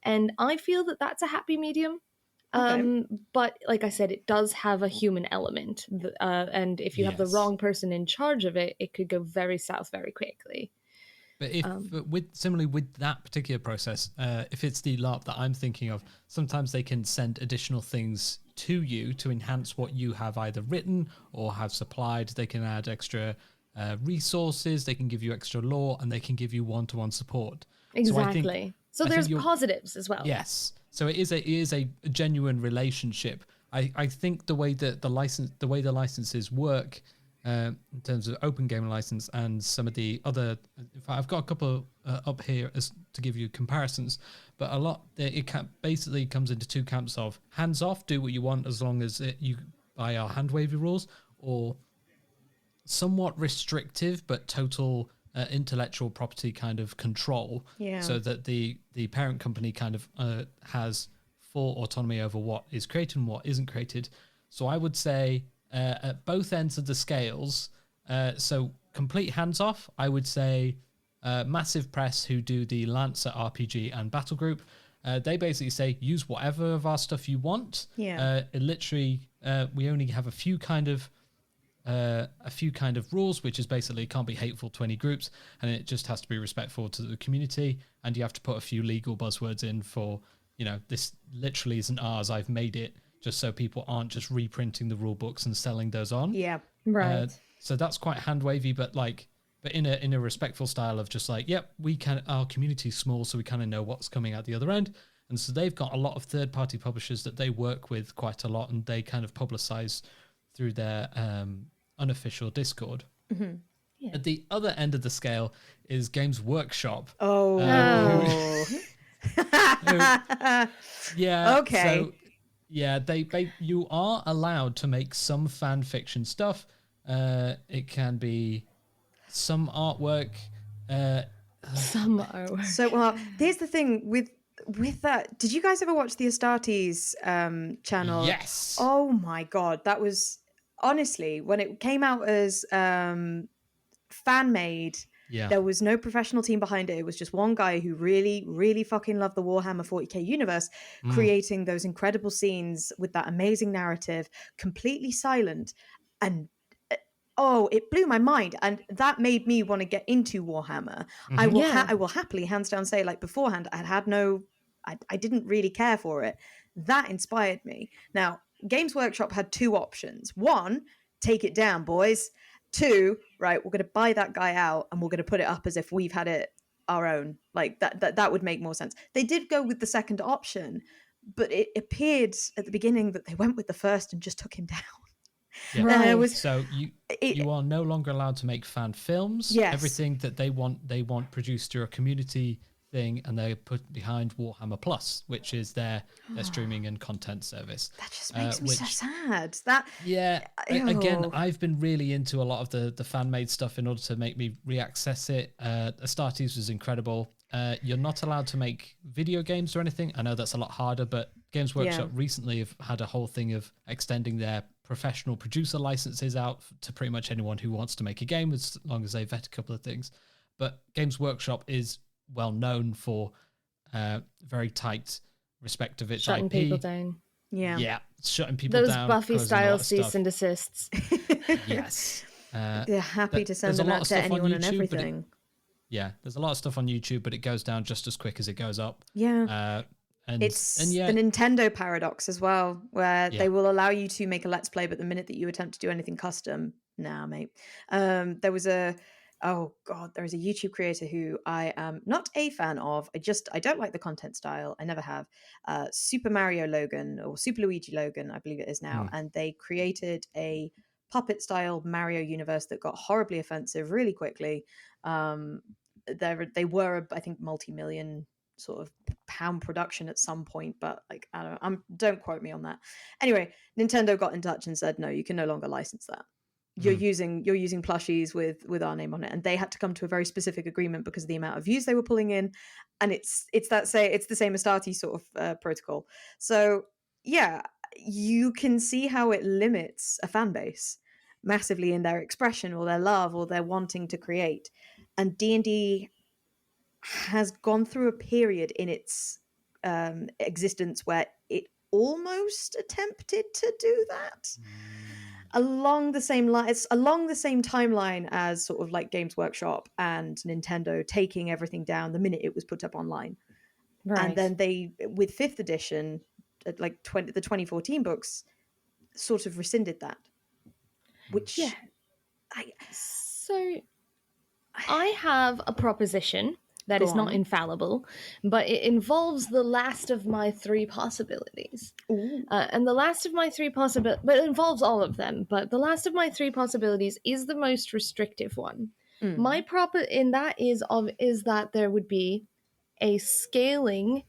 And I feel that that's a happy medium. Okay. But like I said, it does have a human element, and if you have the Yes. wrong person in charge of it, it could go very south very quickly. But if similarly with that particular process, if it's the LARP that I'm thinking of, sometimes they can send additional things to you to enhance what you have either written or have supplied. They can add extra resources, they can give you extra lore, and they can give you one-to-one support. Exactly. So there's positives as well. Yes. So it is a genuine relationship. I think the way that the licenses work, in terms of open game license and some of the other, in fact, I've got a couple up here as to give you comparisons, but a lot basically comes into two camps of hands off, do what you want as long as you by our hand wavy rules, or somewhat restrictive but total intellectual property kind of control, so that the parent company kind of has full autonomy over what is created and what isn't created. So I would say at both ends of the scales, so complete hands off, I would say Massive Press, who do the Lancer RPG and Battle Group, they basically say use whatever of our stuff you want. Literally, we only have a few kind of rules, which is basically can't be hateful to any groups, and it just has to be respectful to the community, and you have to put a few legal buzzwords in for, this literally isn't ours, I've made it, just so people aren't just reprinting the rule books and selling those on. Yeah. Right. So that's quite hand wavy, but in a respectful style of just like, yep, our community's small, so we kind of know what's coming out the other end. And so they've got a lot of third-party publishers that they work with quite a lot, and they kind of publicize through their unofficial Discord. Mm-hmm. Yeah. At the other end of the scale is Games Workshop. Yeah. Okay. So, yeah, you are allowed to make some fan fiction stuff. It can be some artwork. Some artwork. So here's the thing with that. Did you guys ever watch the Astartes channel? Yes. Oh my god, that was honestly when it came out as fan made. Yeah. There was no professional team behind it. It was just one guy who really, really fucking loved the Warhammer 40k universe, creating those incredible scenes with that amazing narrative, completely silent. And it blew my mind. And that made me want to get into Warhammer. I will happily, hands down, say, like beforehand, I didn't really care for it. That inspired me. Now, Games Workshop had two options. One, take it down, boys. Two, right, we're going to buy that guy out and we're going to put it up as if we've had it our own. Like that would make more sense. They did go with the second option, but it appeared at the beginning that they went with the first and just took him down. Yeah. Right. So you are no longer allowed to make fan films. Yes. Everything that they want produced through a community thing, and they put behind Warhammer Plus, which is their streaming and content service. That just makes me so sad. That again, I've been really into a lot of the fan made stuff in order to make me reaccess it. Astartes was incredible. You're not allowed to make video games or anything. I know that's a lot harder, but Games Workshop recently have had a whole thing of extending their professional producer licenses out to pretty much anyone who wants to make a game, as long as they vet a couple of things. But Games Workshop is well known for very tight respect of its shutting IP. people down. Yeah, shutting people Those down. Those Buffy style cease stuff. and desists. Yes. They're happy to send them out to anyone and everything. There's a lot of stuff on YouTube, but it goes down just as quick as it goes up. Yeah. It's the Nintendo paradox as well, where they will allow you to make a Let's Play, but the minute that you attempt to do anything custom, nah, mate. There is a YouTube creator who I am not a fan of. I don't like the content style. I never have. Super Mario Logan, or Super Luigi Logan, I believe it is now. And they created a puppet style Mario universe that got horribly offensive really quickly. They were, I think, multi-million sort of pound production at some point, but like, I don't know, don't quote me on that. Anyway, Nintendo got in touch and said, no, you can no longer license that. you're using plushies with our name on it, and they had to come to a very specific agreement because of the amount of views they were pulling in, and it's the same Astarte sort of protocol. So yeah, you can see how it limits a fan base massively in their expression or their love or their wanting to create. And D&D has gone through a period in its existence where it almost attempted to do that along the same line. It's along the same timeline as sort of like Games Workshop and Nintendo taking everything down the minute it was put up online. Right. And then they, with 5th edition, like the 2014 books, sort of rescinded that. Which, yeah. I have a proposition that is not infallible, but it involves the last of my 3 possibilities. And the last of my 3 possibilities, but it involves all of them, but the last of my 3 possibilities is the most restrictive one. My in that is that there would be a scaling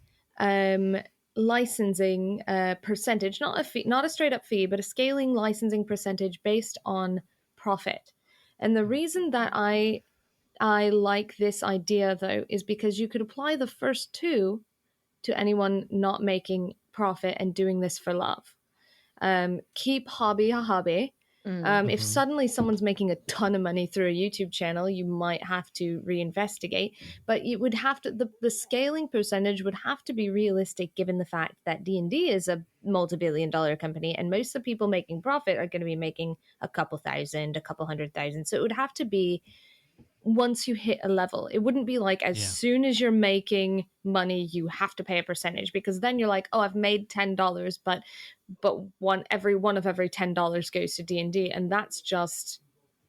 licensing percentage, not a fee, not a straight up fee, but a scaling licensing percentage based on profit. And the reason that I like this idea, though, is because you could apply the first 2 to anyone not making profit and doing this for love. Keep hobby a hobby. If suddenly someone's making a ton of money through a YouTube channel, you might have to reinvestigate, but it would have to, the scaling percentage would have to be realistic given the fact that D&D is a multi-billion-dollar company and most of the people making profit are going to be making a couple thousand, a couple 100,000. So it would have to be once you hit a level. It wouldn't be like as soon as you're making money, you have to pay a percentage, because then you're like, oh, I've made $10, but every $10 goes to D&D, and that's just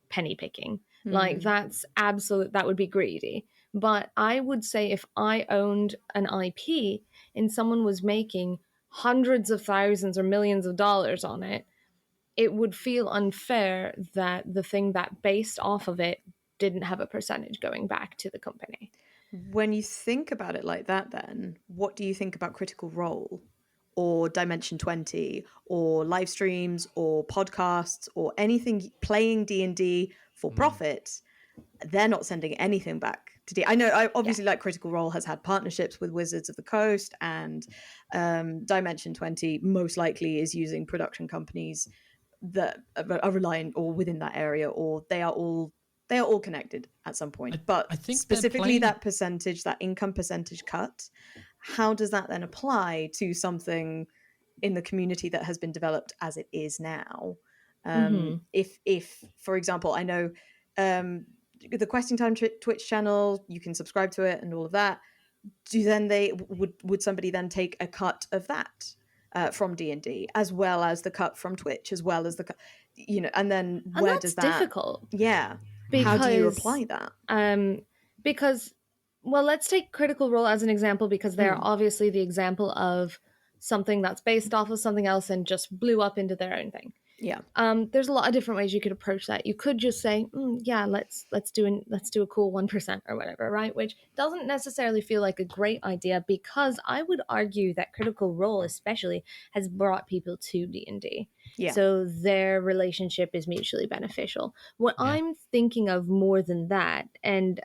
penny picking. Like that's absolute, that would be greedy. But I would say if I owned an IP and someone was making hundreds of thousands or millions of dollars on it, it would feel unfair that the thing that based off of it didn't have a percentage going back to the company. When you think about it like that, then what do you think about Critical Role or Dimension 20 or live streams or podcasts or anything playing D&D for profit? They're not sending anything back to D. I know, obviously, like Critical Role has had partnerships with Wizards of the Coast, and Dimension 20 most likely is using production companies that are reliant or within that area, or they are all connected at some point. But I think specifically that percentage, that income percentage cut, how does that then apply to something in the community that has been developed as it is now? If, for example, I know the Questing Time Twitch channel, you can subscribe to it and all of that. Would somebody then take a cut of that from D&D, as well as the cut from Twitch, as well as the cut, and then where does that difficult? Yeah. Because, how do you apply that? Because, well, let's take Critical Role as an example, because they're obviously the example of something that's based off of something else and just blew up into their own thing. Yeah. There's a lot of different ways you could approach that. You could just say, let's do a cool 1% or whatever, right? Which doesn't necessarily feel like a great idea, because I would argue that Critical Role especially has brought people to D&D. Yeah. So their relationship is mutually beneficial. What I'm thinking of more than that, and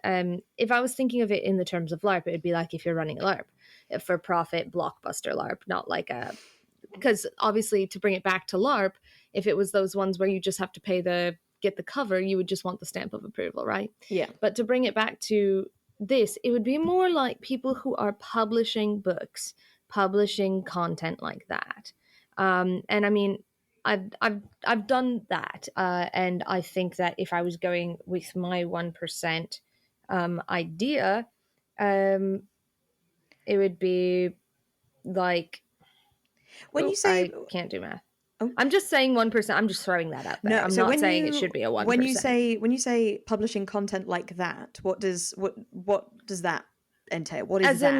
if I was thinking of it in the terms of LARP, it would be like if you're running a LARP, a for-profit blockbuster LARP, not like because obviously to bring it back to LARP, if it was those ones where you just have to get the cover, you would just want the stamp of approval, right? Yeah. But to bring it back to this, it would be more like people who are publishing books, publishing content like that. And I mean, I've done that, and I think that if I was going with my 1% idea, it would be like, when you say, I can't do math. I'm just saying 1%. I'm just throwing that out there. I'm not saying it should be a 1%. When you say publishing content like that, what does that entail? What is that?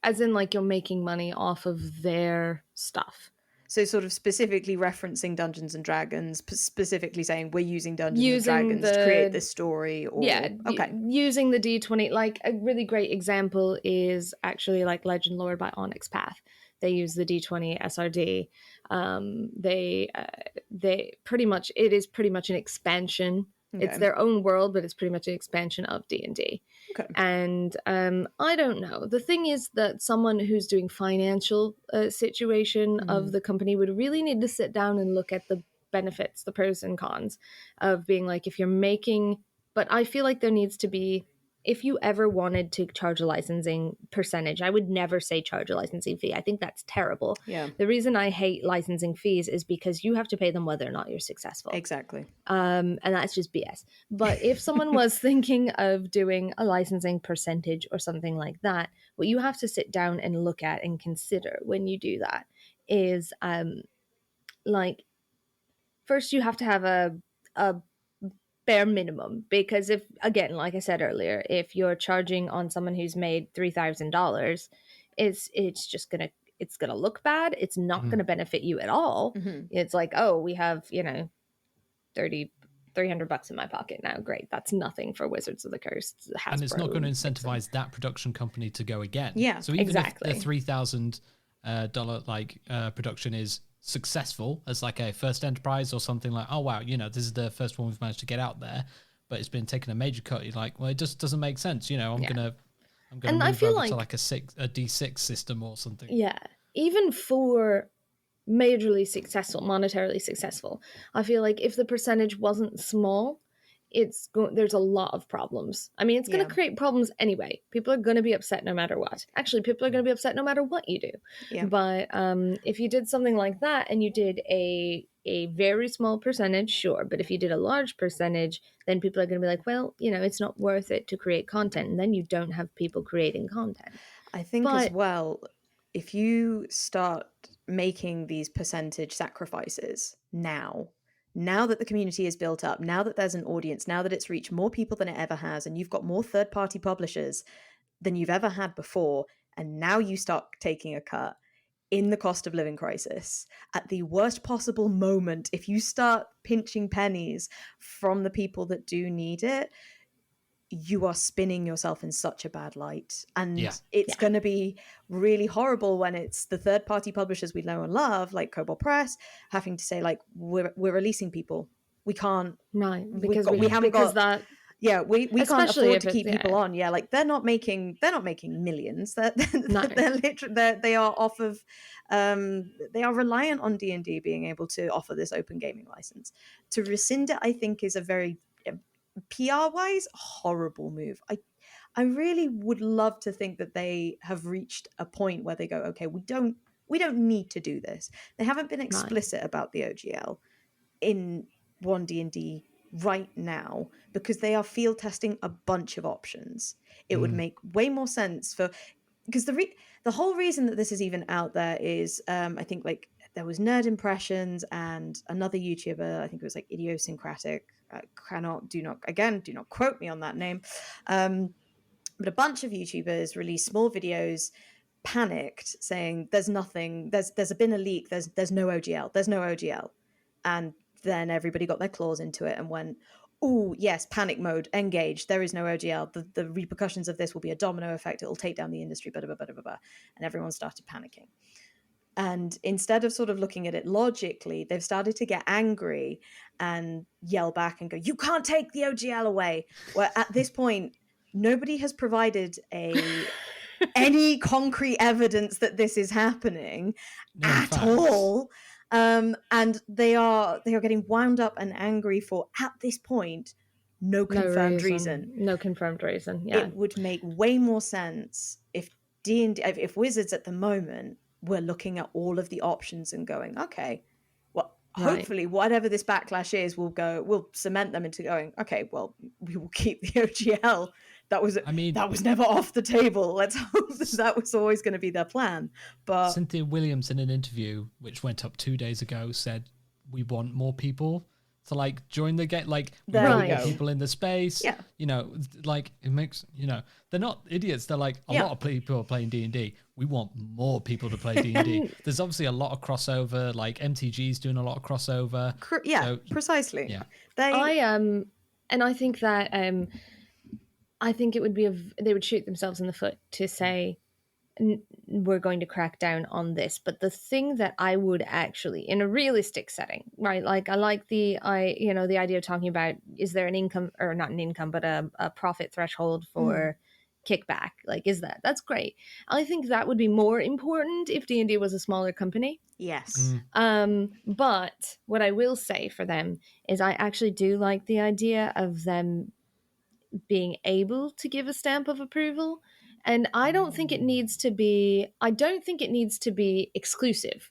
As in like you're making money off of their stuff. So sort of specifically referencing Dungeons and Dragons, specifically saying we're using Dungeons and Dragons to create this story. Or, using the D20. Like a really great example is actually like Legend Lore by Onyx Path. They use the D20 SRD. They pretty much, it is pretty much an expansion. Okay. It's their own world, but it's pretty much an expansion of D&D. Okay. And I don't know. The thing is that someone who's doing financial situation of the company would really need to sit down and look at the benefits, the pros and cons of being like, if you're making, but I feel like there needs to be, if you ever wanted to charge a licensing percentage, I would never say charge a licensing fee. I think that's terrible. Yeah. The reason I hate licensing fees is because you have to pay them whether or not you're successful. Exactly. And that's just BS. But if someone was thinking of doing a licensing percentage or something like that, what you have to sit down and look at and consider when you do that is like, first you have to have a bare minimum, because if, again, like I said earlier, if you're charging on someone who's made $3,000, it's just gonna look bad. It's not gonna benefit you at all. It's like, oh, we have, you know, $300 in my pocket now. Great, that's nothing for Wizards of the Coast. And it's not going to incentivize that production company to go again. Yeah, so even exactly. if the $3,000 production is successful as like a first enterprise or something, like, oh wow, you know, this is the first one we've managed to get out there, but it's been taking a major cut, you're like, well, it just doesn't make sense, you know. I'm gonna and move I feel over to like a D6 system or something. Yeah, even for majorly successful, monetarily successful, I feel like if the percentage wasn't small, there's a lot of problems. I mean, it's going to create problems anyway. People are going to be upset no matter what. Actually, people are going to be upset no matter what you do. Yeah. But if you did something like that and you did a very small percentage, sure. But if you did a large percentage, then people are going to be like, well, you know, it's not worth it to create content. And then you don't have people creating content. I think as well, if you start making these percentage sacrifices now that the community is built up, now that there's an audience, now that it's reached more people than it ever has, and you've got more third-party publishers than you've ever had before, and now you start taking a cut in the cost of living crisis at the worst possible moment, if you start pinching pennies from the people that do need it, you are spinning yourself in such a bad light. And it's going to be really horrible when it's the third-party publishers we know and love, like Cobalt Press, having to say, like, we're releasing people. We can't. Right. Because we haven't got that. Yeah, we can't afford to keep people on. Yeah, like they're not making millions. They're literally they are off of they are reliant on D&D being able to offer this open gaming license. To rescind it, I think, is a very PR-wise horrible move. I really would love to think that they have reached a point where they go, okay, we don't need to do this. They haven't been explicit about the OGL in 1D&D right now because they are field testing a bunch of options. It would make way more sense because the whole reason that this is even out there is I think like there was Nerd Impressions and another YouTuber, I think it was like Idiosyncratic. Do not quote me on that name. But a bunch of YouTubers released small videos, panicked, saying there's nothing, there's been a leak, there's no OGL. And then everybody got their claws into it and went, oh yes, panic mode, engage, there is no OGL. The repercussions of this will be a domino effect, it will take down the industry, blah, blah, blah, blah, blah. And everyone started panicking. And instead of sort of looking at it logically, they've started to get angry and yell back and go, you can't take the OGL away. Where at this point, nobody has provided any concrete evidence that this is happening at all. And they are getting wound up and angry for, at this point, no confirmed reason. No confirmed reason, yeah. It would make way more sense if if Wizards at the moment we're looking at all of the options and going, okay, well, hopefully whatever this backlash is, we'll cement them into going, okay, well, we will keep the OGL. That was never off the table. Let's hope that was always going to be their plan. But Cynthia Williams, in an interview which went up 2 days ago, said we want more people to like join the game. Like we want more people in the space. Yeah. You know, like it makes, you know, they're not idiots. They're like a lot of people are playing D&D. We want more people to play D&D. There's obviously a lot of crossover. Like MTG's doing a lot of crossover. Precisely. Yeah. And I think that I think it would be they would shoot themselves in the foot to say we're going to crack down on this. But the thing that I would actually, in a realistic setting, right? Like I like the idea of talking about, is there an income, or not an income, but a profit threshold for kickback? Like, that's great. I think that would be more important if D&D was a smaller company. Yes. But what I will say for them is I actually do like the idea of them being able to give a stamp of approval. And I don't think it needs to be exclusive.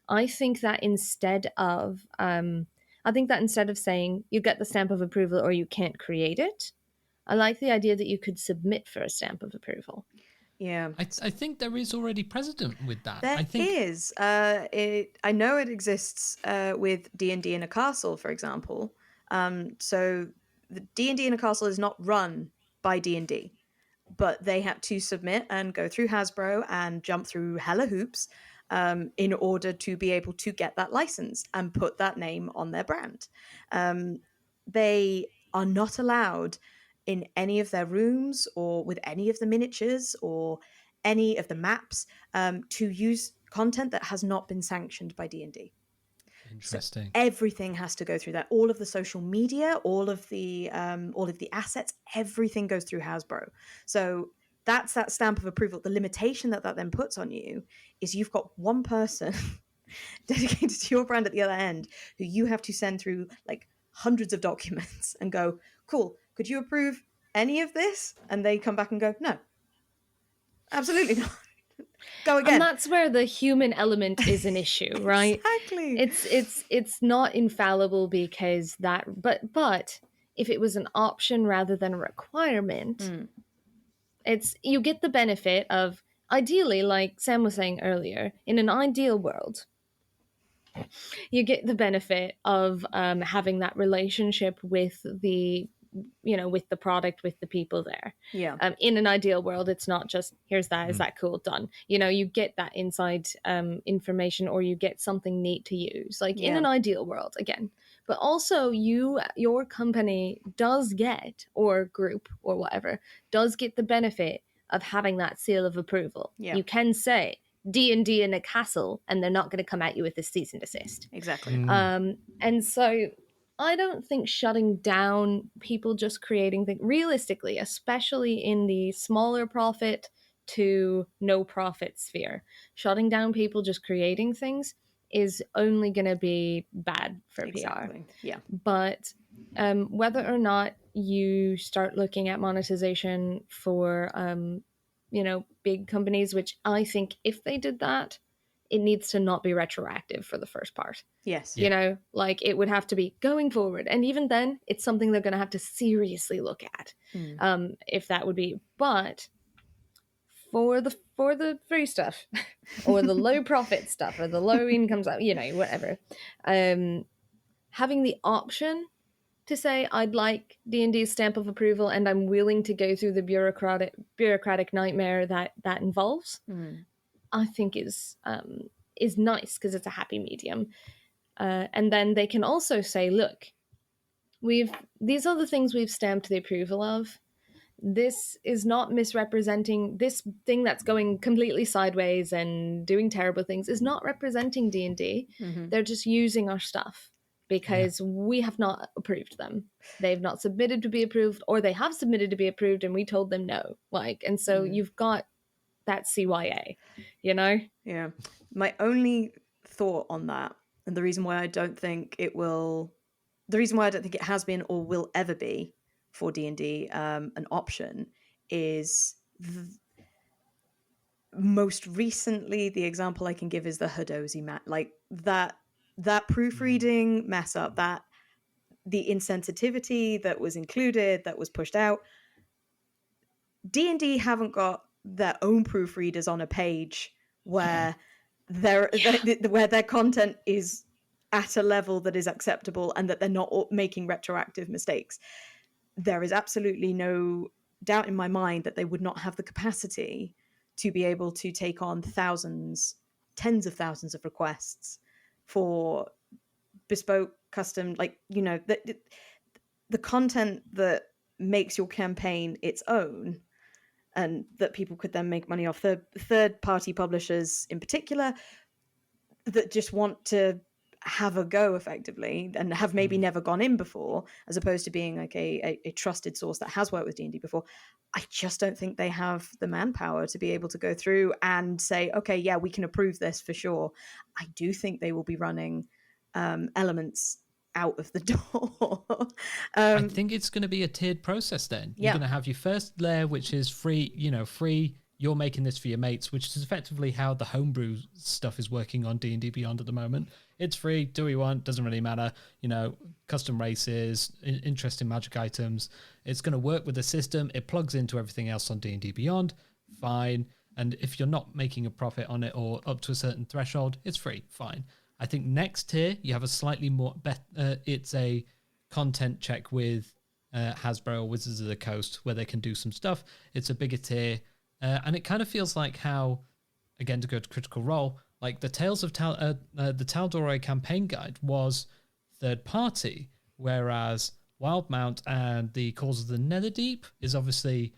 I think that instead of saying you get the stamp of approval or you can't create it, I like the idea that you could submit for a stamp of approval. Yeah. I think there is already precedent with that. There I think is. I know it exists with D&D in a castle, for example. So the D&D in a castle is not run by D&D, but they had to submit and go through Hasbro and jump through hella hoops in order to be able to get that license and put that name on their brand. They are not allowed in any of their rooms or with any of the miniatures or any of the maps to use content that has not been sanctioned by D&D. interesting. So everything has to go through that. All of the social media, all of the assets, everything goes through Hasbro. So that's that stamp of approval. The limitation that then puts on you is you've got one person dedicated to your brand at the other end who you have to send through like hundreds of documents and go, cool, could you approve any of this? And they come back and go, no, absolutely not. Go again. And that's where the human element is an issue, right? Exactly. It's not infallible because but if it was an option rather than a requirement, you get the benefit of, ideally, like Sam was saying earlier, in an ideal world, you get the benefit of having that relationship with the product, with the people there. Yeah. In an ideal world, it's not just, here's that, is that cool, done. You get that inside information, or you get something neat to use, like in an ideal world again. But also your company does get, or group or whatever, does get the benefit of having that seal of approval. You can say D&D in a castle, and they're not going to come at you with a cease and desist. Exactly. And so I don't think shutting down people just creating things, realistically, especially in the smaller profit to no profit sphere, shutting down people just creating things is only going to be bad for PR. Yeah. But whether or not you start looking at monetization for big companies, which I think if they did that, it needs to not be retroactive for the first part. Yes. Like it would have to be going forward. And even then, it's something they're going to have to seriously look at, if that would be. But for the free stuff or the low profit stuff or the low income stuff, whatever, having the option to say, I'd like D&D's stamp of approval and I'm willing to go through the bureaucratic nightmare that involves, I think is nice, because it's a happy medium. And then they can also say, look, these are the things we've stamped the approval of. This is not misrepresenting, this thing that's going completely sideways and doing terrible things is not representing D&D. They're just using our stuff because we have not approved them. They've not submitted to be approved, or they have submitted to be approved and we told them no. And so you've got that CYA, Yeah. My only thought on that, and the reason why I don't think it has been or will ever be for D&D an option, is most recently the example I can give is the Hadozi mat, like that proofreading mess up, that the insensitivity that was included, that was pushed out. D&D haven't got their own proofreaders on a page where where their content is at a level that is acceptable and that they're not making retroactive mistakes. There is absolutely no doubt in my mind that they would not have the capacity to be able to take on tens of thousands of requests for bespoke, custom, the content that makes your campaign its own. and that people could then make money off. The third-party publishers in particular that just want to have a go effectively and have maybe never gone in before, as opposed to being like a trusted source that has worked with D&D before. I just don't think they have the manpower to be able to go through and say, okay, yeah, we can approve this for sure. I do think they will be running elements out of the door. I think it's going to be a tiered process then. You're Yeah. going to have your first layer, which is free, free. You're making this for your mates, which is effectively how the homebrew stuff is working on D&D Beyond at the moment. It's free, do what you want, doesn't really matter. Custom races, interesting magic items. It's going to work with the system. It plugs into everything else on D&D Beyond. Fine. And if you're not making a profit on it or up to a certain threshold, it's free. Fine. I think next tier, you have a slightly more... it's a content check with Hasbro or Wizards of the Coast where they can do some stuff. It's a bigger tier. And it kind of feels like how, again, to go to Critical Role, like the Tales of the Tal'Dorei campaign guide was third party, whereas Wildmount and the Calls of the Netherdeep is obviously,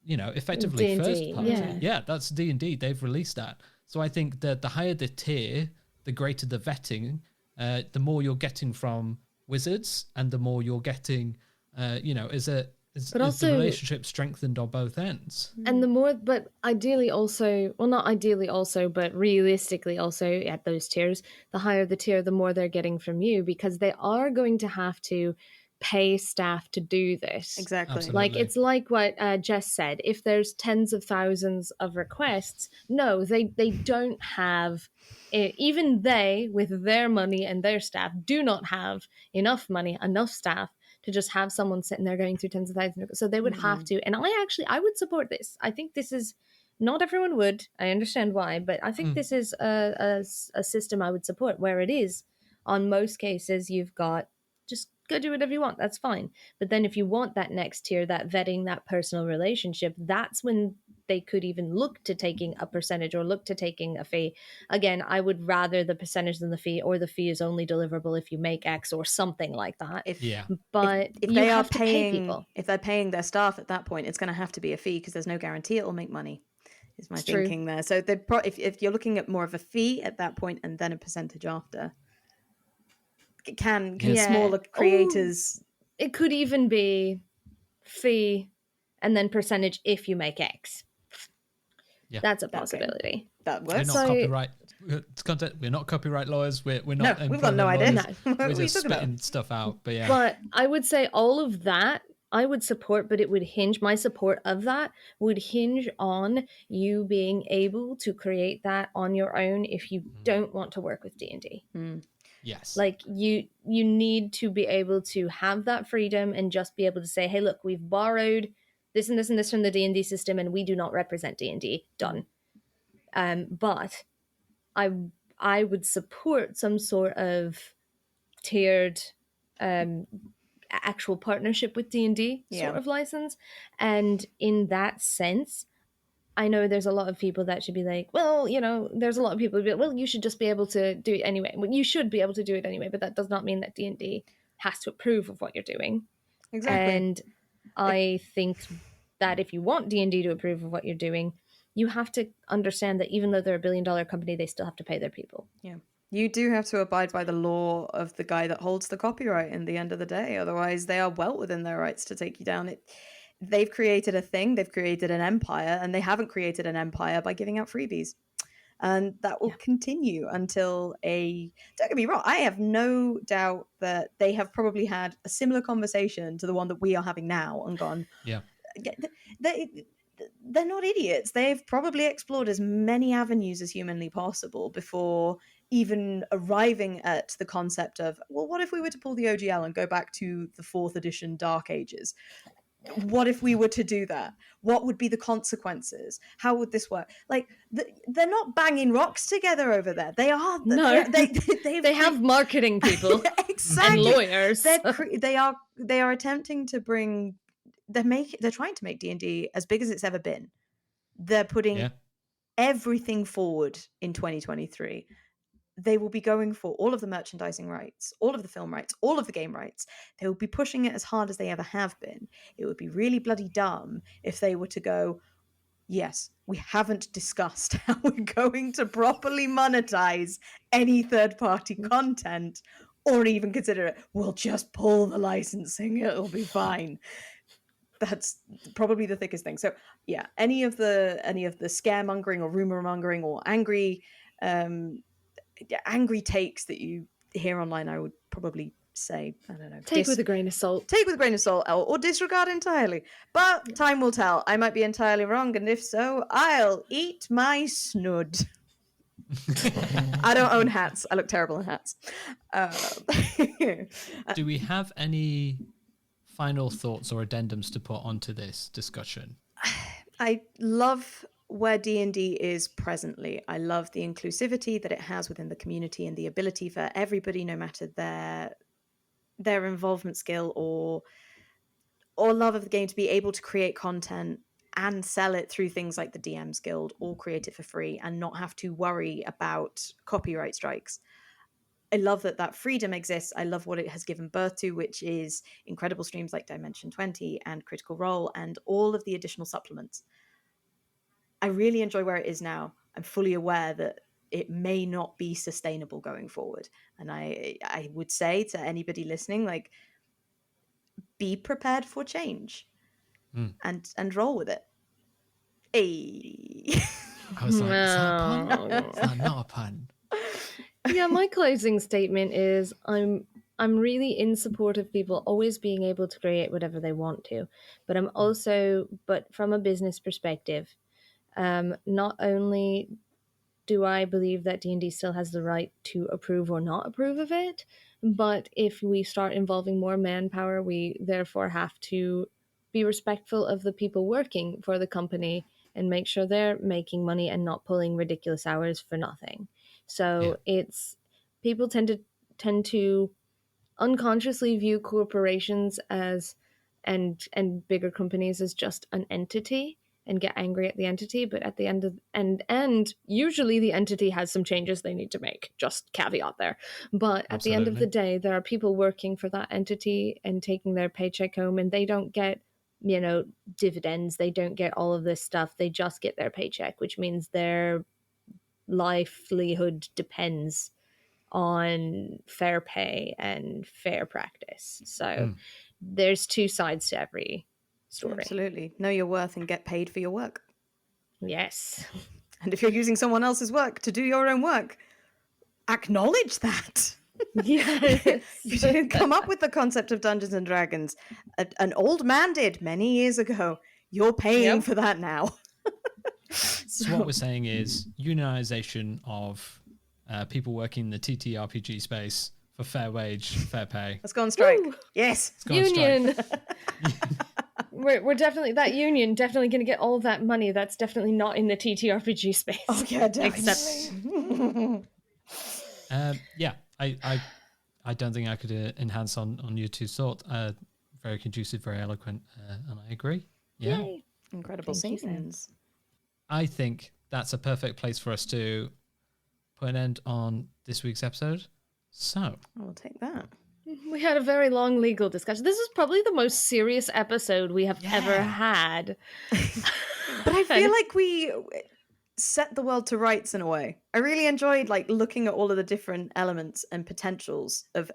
effectively D&D, first party. yeah. Yeah, that's D&D. They've released that. So I think that the higher the tier, the greater the vetting, the more you're getting from Wizards and the more you're getting, is the relationship strengthened on both ends? And the more, but ideally also, well, not ideally also, but realistically also at those tiers, the higher the tier, the more they're getting from you, because they are going to have to pay staff to do this. Exactly. Absolutely. Like, it's like what Jess said. If there's tens of thousands of requests, no, they don't have, even they, with their money and their staff, do not have enough money, enough staff to just have someone sitting there going through tens of thousands. So they would have to, and I would support this. I think this is, not everyone would, I understand why, but I think this is a system I would support, where it is, on most cases, you've got, just go do whatever you want, that's fine. But then if you want that next tier, that vetting, that personal relationship, that's when they could even look to taking a percentage or look to taking a fee. Again, I would rather the percentage than the fee, or the fee is only deliverable if you make X or something like that. But if you they are have to pay paying, people. if they're paying their staff at that point, it's going to have to be a fee because there's no guarantee it will make money. Is my It's true. thinking there. So if you're looking at more of a fee at that point and then a percentage after, can Yeah. smaller creators? It could even be fee and then percentage if you make X. Yeah. That's a possibility. That We're works. not So- copyright content. We're not copyright lawyers. We're not. No, we've got no idea. lawyers. What are We're we just talking about? spitting stuff out. But yeah, But I would say all of that I would support, but it would hinge, my support of that would hinge on you being able to create that on your own if you don't want to work with D&D. yes. Like you need to be able to have that freedom and just be able to say, hey, look, we've borrowed this and this and this from the D&D system and we do not represent D&D. Done. But I would support some sort of tiered actual partnership with D&D sort of license. And in that sense, I know there's a lot of people that should be like, well, there's a lot of people who be like, well, you should just be able to do it anyway. Well, you should be able to do it anyway, but that does not mean that D&D has to approve of what you're doing. Exactly. And I think that if you want D&D to approve of what you're doing, you have to understand that even though they're $1 billion company, they still have to pay their people. Yeah. You do have to abide by the law of the guy that holds the copyright in the end of the day. Otherwise, they are well within their rights to take you down. They've created a thing, they've created an empire, and they haven't created an empire by giving out freebies. And that will continue until don't get me wrong, I have no doubt that they have probably had a similar conversation to the one that we are having now and gone, Yeah. They're not idiots. They've probably explored as many avenues as humanly possible before even arriving at the concept of, well, what if we were to pull the OGL and go back to the 4th edition Dark Ages? What if we were to do that? What would be the consequences? How would this work? Like, they're not banging rocks together over there. They are. No. They have marketing people exactly. and lawyers. They are attempting to bring. They're trying to make D&D as big as it's ever been. They're putting everything forward in 2023. They will be going for all of the merchandising rights, all of the film rights, all of the game rights. They will be pushing it as hard as they ever have been. It would be really bloody dumb if they were to go, yes, we haven't discussed how we're going to properly monetize any third-party content or even consider it. We'll just pull the licensing. It'll be fine. That's probably the thickest thing. So yeah, any of the scaremongering or rumor mongering or angry takes that you hear online, I would probably say, I don't know, Take with a grain of salt. Take with a grain of salt, or disregard entirely. But time will tell. I might be entirely wrong, and if so, I'll eat my snud. I don't own hats. I look terrible in hats. Do we have any final thoughts or addendums to put onto this discussion? I love where D&D is presently. I love the inclusivity that it has within the community and the ability for everybody, no matter their involvement skill or love of the game, to be able to create content and sell it through things like the DM's Guild or create it for free and not have to worry about copyright strikes. I love that freedom exists. I love what it has given birth to, which is incredible streams like Dimension 20 and Critical Role and all of the additional supplements. I really enjoy where it is now. I'm fully aware that it may not be sustainable going forward. And I would say to anybody listening, like, be prepared for change and roll with it. Hey. I was like, is that a pun? Is that not a pun? Yeah, my closing statement is I'm really in support of people always being able to create whatever they want to, but from a business perspective, not only do I believe that D&D still has the right to approve or not approve of it, but if we start involving more manpower, we therefore have to be respectful of the people working for the company and make sure they're making money and not pulling ridiculous hours for nothing. So it's people tend to unconsciously view corporations as and bigger companies as just an entity and get angry at the entity, but at the end of and usually the entity has some changes they need to make. Just caveat there. But at the end of the day, there are people working for that entity and taking their paycheck home, and they don't get, dividends. They don't get all of this stuff. They just get their paycheck, which means their livelihood depends on fair pay and fair practice. So there's two sides to every story. Absolutely. Know your worth and get paid for your work. Yes. And if you're using someone else's work to do your own work, acknowledge that. Yes. You didn't come up with the concept of Dungeons and Dragons. An old man did many years ago. You're paying for that now. So what we're saying is unionization of people working in the TTRPG space for fair wage, fair pay. Let's go on strike. Woo! Yes. Let's go on Union. strike. We're definitely, that union definitely going to get all of that money. That's definitely not in the TTRPG space. Oh yeah, definitely. I don't think I could enhance on your two thoughts. Very conducive, very eloquent, and I agree. Yeah. Yay. Incredible Thank you, scenes. I think that's a perfect place for us to put an end on this week's episode. So I'll take that. We had a very long legal discussion. This is probably the most serious episode we have ever had. But I feel like we set the world to rights in a way. I really enjoyed looking at all of the different elements and potentials of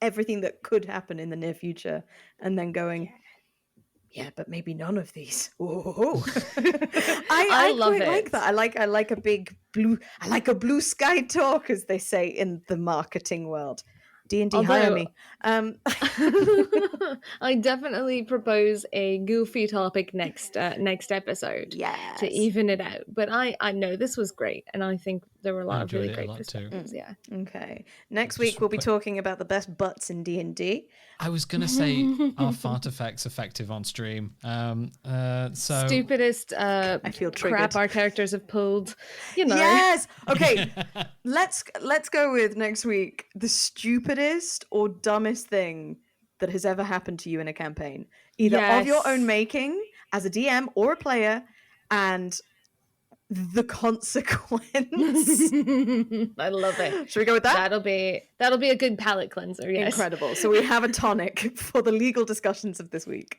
everything that could happen in the near future, and then going, yeah, but maybe none of these. Whoa. I love quite it. like that. I like a big blue. I like a blue sky talk, as they say in the marketing world. D&D, hire me. I definitely propose a goofy topic next episode to even it out. But I know this was great, and I think there were a lot of really great perspectives. Yeah. Okay. Next week we'll be talking about the best butts in D&D. I was going to say, are fart effects effective on stream? So Stupidest I feel triggered. crap our characters have pulled. Yes. Okay. Let's go with next week the stupidest or dumbest thing that has ever happened to you in a campaign, either of your own making as a DM or a player, and the consequence. I love it. Should we go with that? That'll be a good palate cleanser. Yes. Incredible. So we have a tonic for the legal discussions of this week.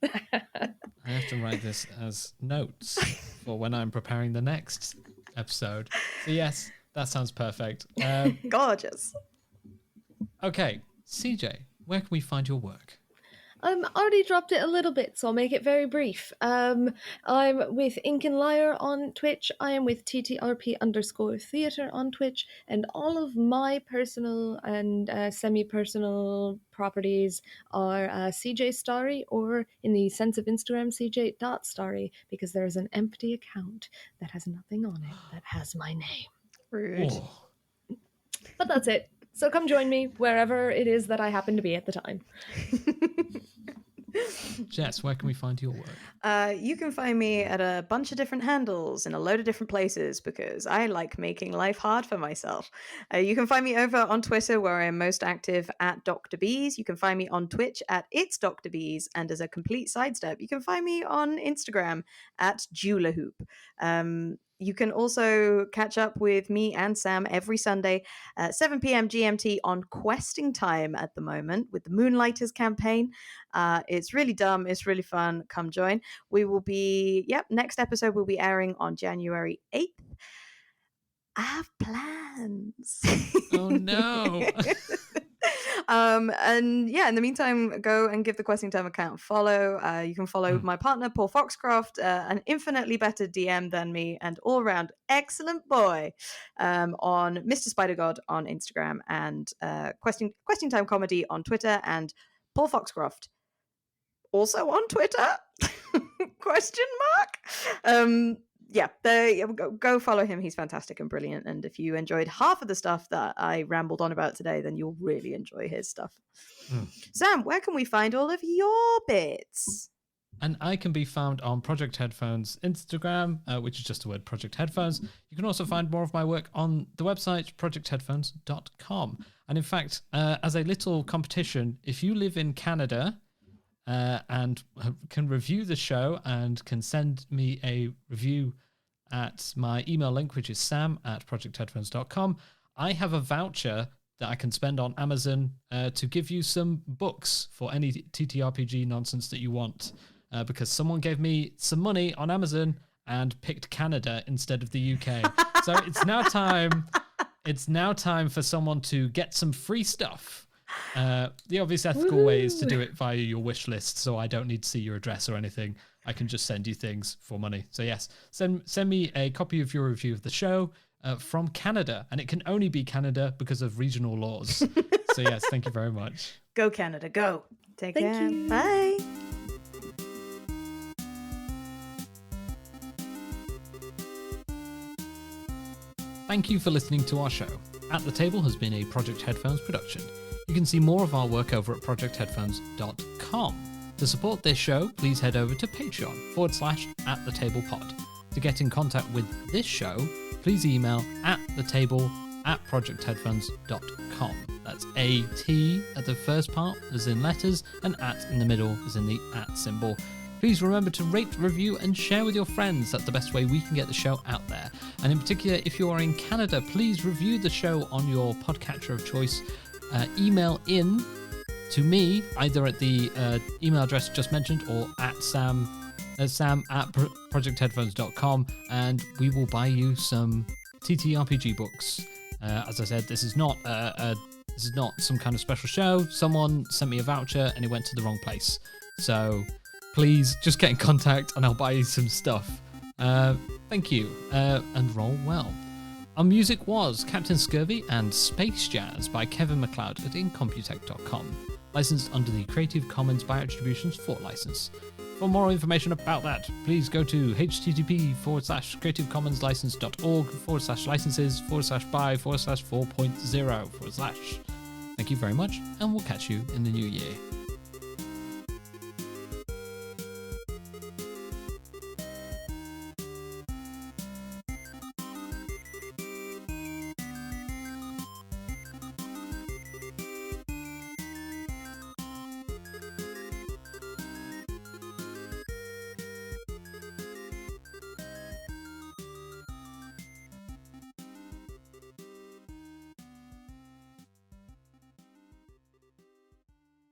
I have to write this as notes for when I'm preparing the next episode. So yes, that sounds perfect. Gorgeous. Okay, CJ, where can we find your work? Already dropped it a little bit, so I'll make it very brief. I'm with Ink and Lyre on Twitch. I am with TTRP_theatre on Twitch, and all of my personal and semi-personal properties are CJ Starry, or in the sense of Instagram, CJ.Starry, because there is an empty account that has nothing on it that has my name. Rude. Oh, But that's it. So come join me wherever it is that I happen to be at the time. Jess, where can we find your work? You can find me at a bunch of different handles in a load of different places because I like making life hard for myself. You can find me over on Twitter, where I'm most active at Dr. Bees. You can find me on Twitch at It's Dr. Bees. And as a complete sidestep, you can find me on Instagram at Julahoop. You can also catch up with me and Sam every Sunday at 7 p.m. GMT on Questing Time at the moment with the Moonlighters campaign. It's really dumb. It's really fun. Come join. We will be, next episode will be airing on January 8th. I have plans. Oh, no. And yeah, in the meantime, go and give the Questing Time account a follow. You can follow my partner, Paul Foxcroft, an infinitely better DM than me and all-round excellent boy, on Mr. Spider God on Instagram, and Questing Time Comedy on Twitter, and Paul Foxcroft also on Twitter? Question mark? Yeah, go follow him. He's fantastic and brilliant. And if you enjoyed half of the stuff that I rambled on about today, then you'll really enjoy his stuff. Sam, where can we find all of your bits? And I can be found on Project Headphones Instagram, which is just the word Project Headphones. You can also find more of my work on the website, projectheadphones.com. And in fact, as a little competition, if you live in Canada and can review the show and can send me a review at my email link, which is sam@projectheadphones.com, I have a voucher that I can spend on Amazon to give you some books for any TTRPG nonsense that you want. Because someone gave me some money on Amazon and picked Canada instead of the UK. So it's now time. It's now time for someone to get some free stuff. The obvious ethical way is to do it via your wish list, so I don't need to see your address or anything. I can just send you things for money. So yes, send me a copy of your review of the show from Canada, and it can only be Canada because of regional laws. So yes, thank you very much. Go Canada, go. Take Thank care. you. Bye. Thank you for listening to our show. At the Table has been a Project Headphones production. You can see more of our work over at projectheadphones.com. To support this show, please head over to patreon.com/@thetablepod. To get in contact with this show, please email atthetable@projectheadphones.com. That's AT at the first part, as in letters, and at in the middle, as in the @ symbol. Please remember to rate, review, and share with your friends. That's the best way we can get the show out there. And in particular, if you are in Canada, please review the show on your podcatcher of choice. Email in to me, either at the email address just mentioned or at sam@projectheadphones.com, and we will buy you some TTRPG books. As I said, this is not some kind of special show. Someone sent me a voucher and it went to the wrong place. So please just get in contact and I'll buy you some stuff. Thank you, and roll well. Our music was Captain Scurvy and Space Jazz by Kevin MacLeod at incomputech.com, licensed under the Creative Commons by Attributions 4 license. For more information about that, please go to http:/creativecommonslicense.org/licenses/by/4.0/. Thank you very much, and we'll catch you in the new year.